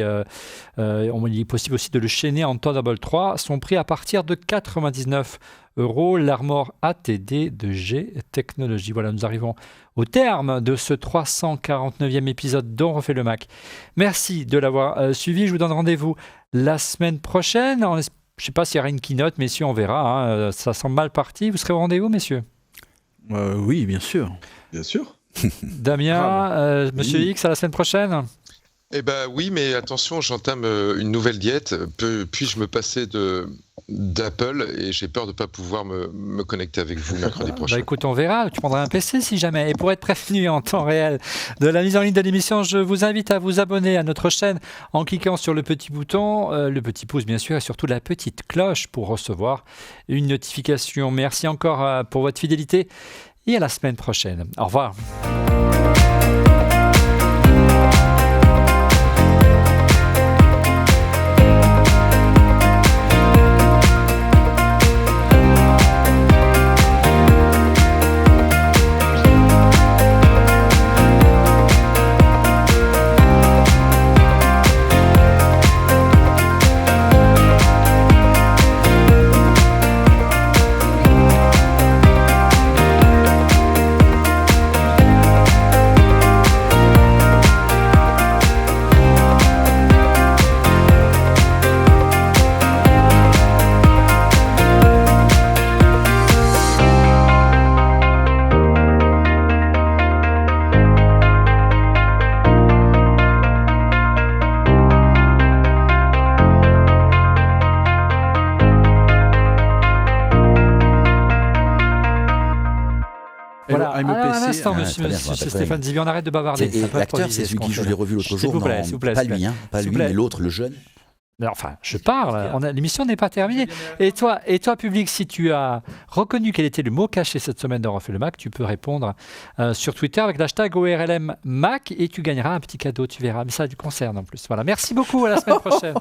il est possible aussi de le chaîner en Thunderbolt 3. Son prix à partir de 99 €, l'Armor ATD de G-Technology. Voilà, nous arrivons au terme de ce 349e épisode d'On refait le Mac. Merci de l'avoir suivi. Je vous donne rendez-vous la semaine prochaine. Je ne sais pas s'il y aura une keynote, messieurs, on verra. Ça semble mal parti. Vous serez au rendez-vous, messieurs ? Oui, bien sûr. Bien sûr. Damien, Monsieur X, à la semaine prochaine ? Eh ben oui, mais attention, j'entame une nouvelle diète. Puis-je me passer d'Apple et j'ai peur de ne pas pouvoir me connecter avec vous mercredi prochain. Écoute, on verra. Tu prendras un PC si jamais. Et pour être prévenu en temps réel de la mise en ligne de l'émission, je vous invite à vous abonner à notre chaîne en cliquant sur le petit bouton, le petit pouce bien sûr, et surtout la petite cloche pour recevoir une notification. Merci encore pour votre fidélité et à la semaine prochaine. Au revoir. Monsieur Stéphane Zibi, on arrête de bavarder. L'acteur, c'est celui qui joue les revues l'autre jour. Pas lui, mais l'autre, le jeune. Enfin, je parle. L'émission n'est pas terminée. Et toi, public, si tu as reconnu quel était le mot caché cette semaine dans Refait le Mac, tu peux répondre sur Twitter avec l'hashtag ORLM Mac et tu gagneras un petit cadeau, tu verras. Mais ça, tu concerne en plus. Voilà. Merci beaucoup. À la semaine prochaine.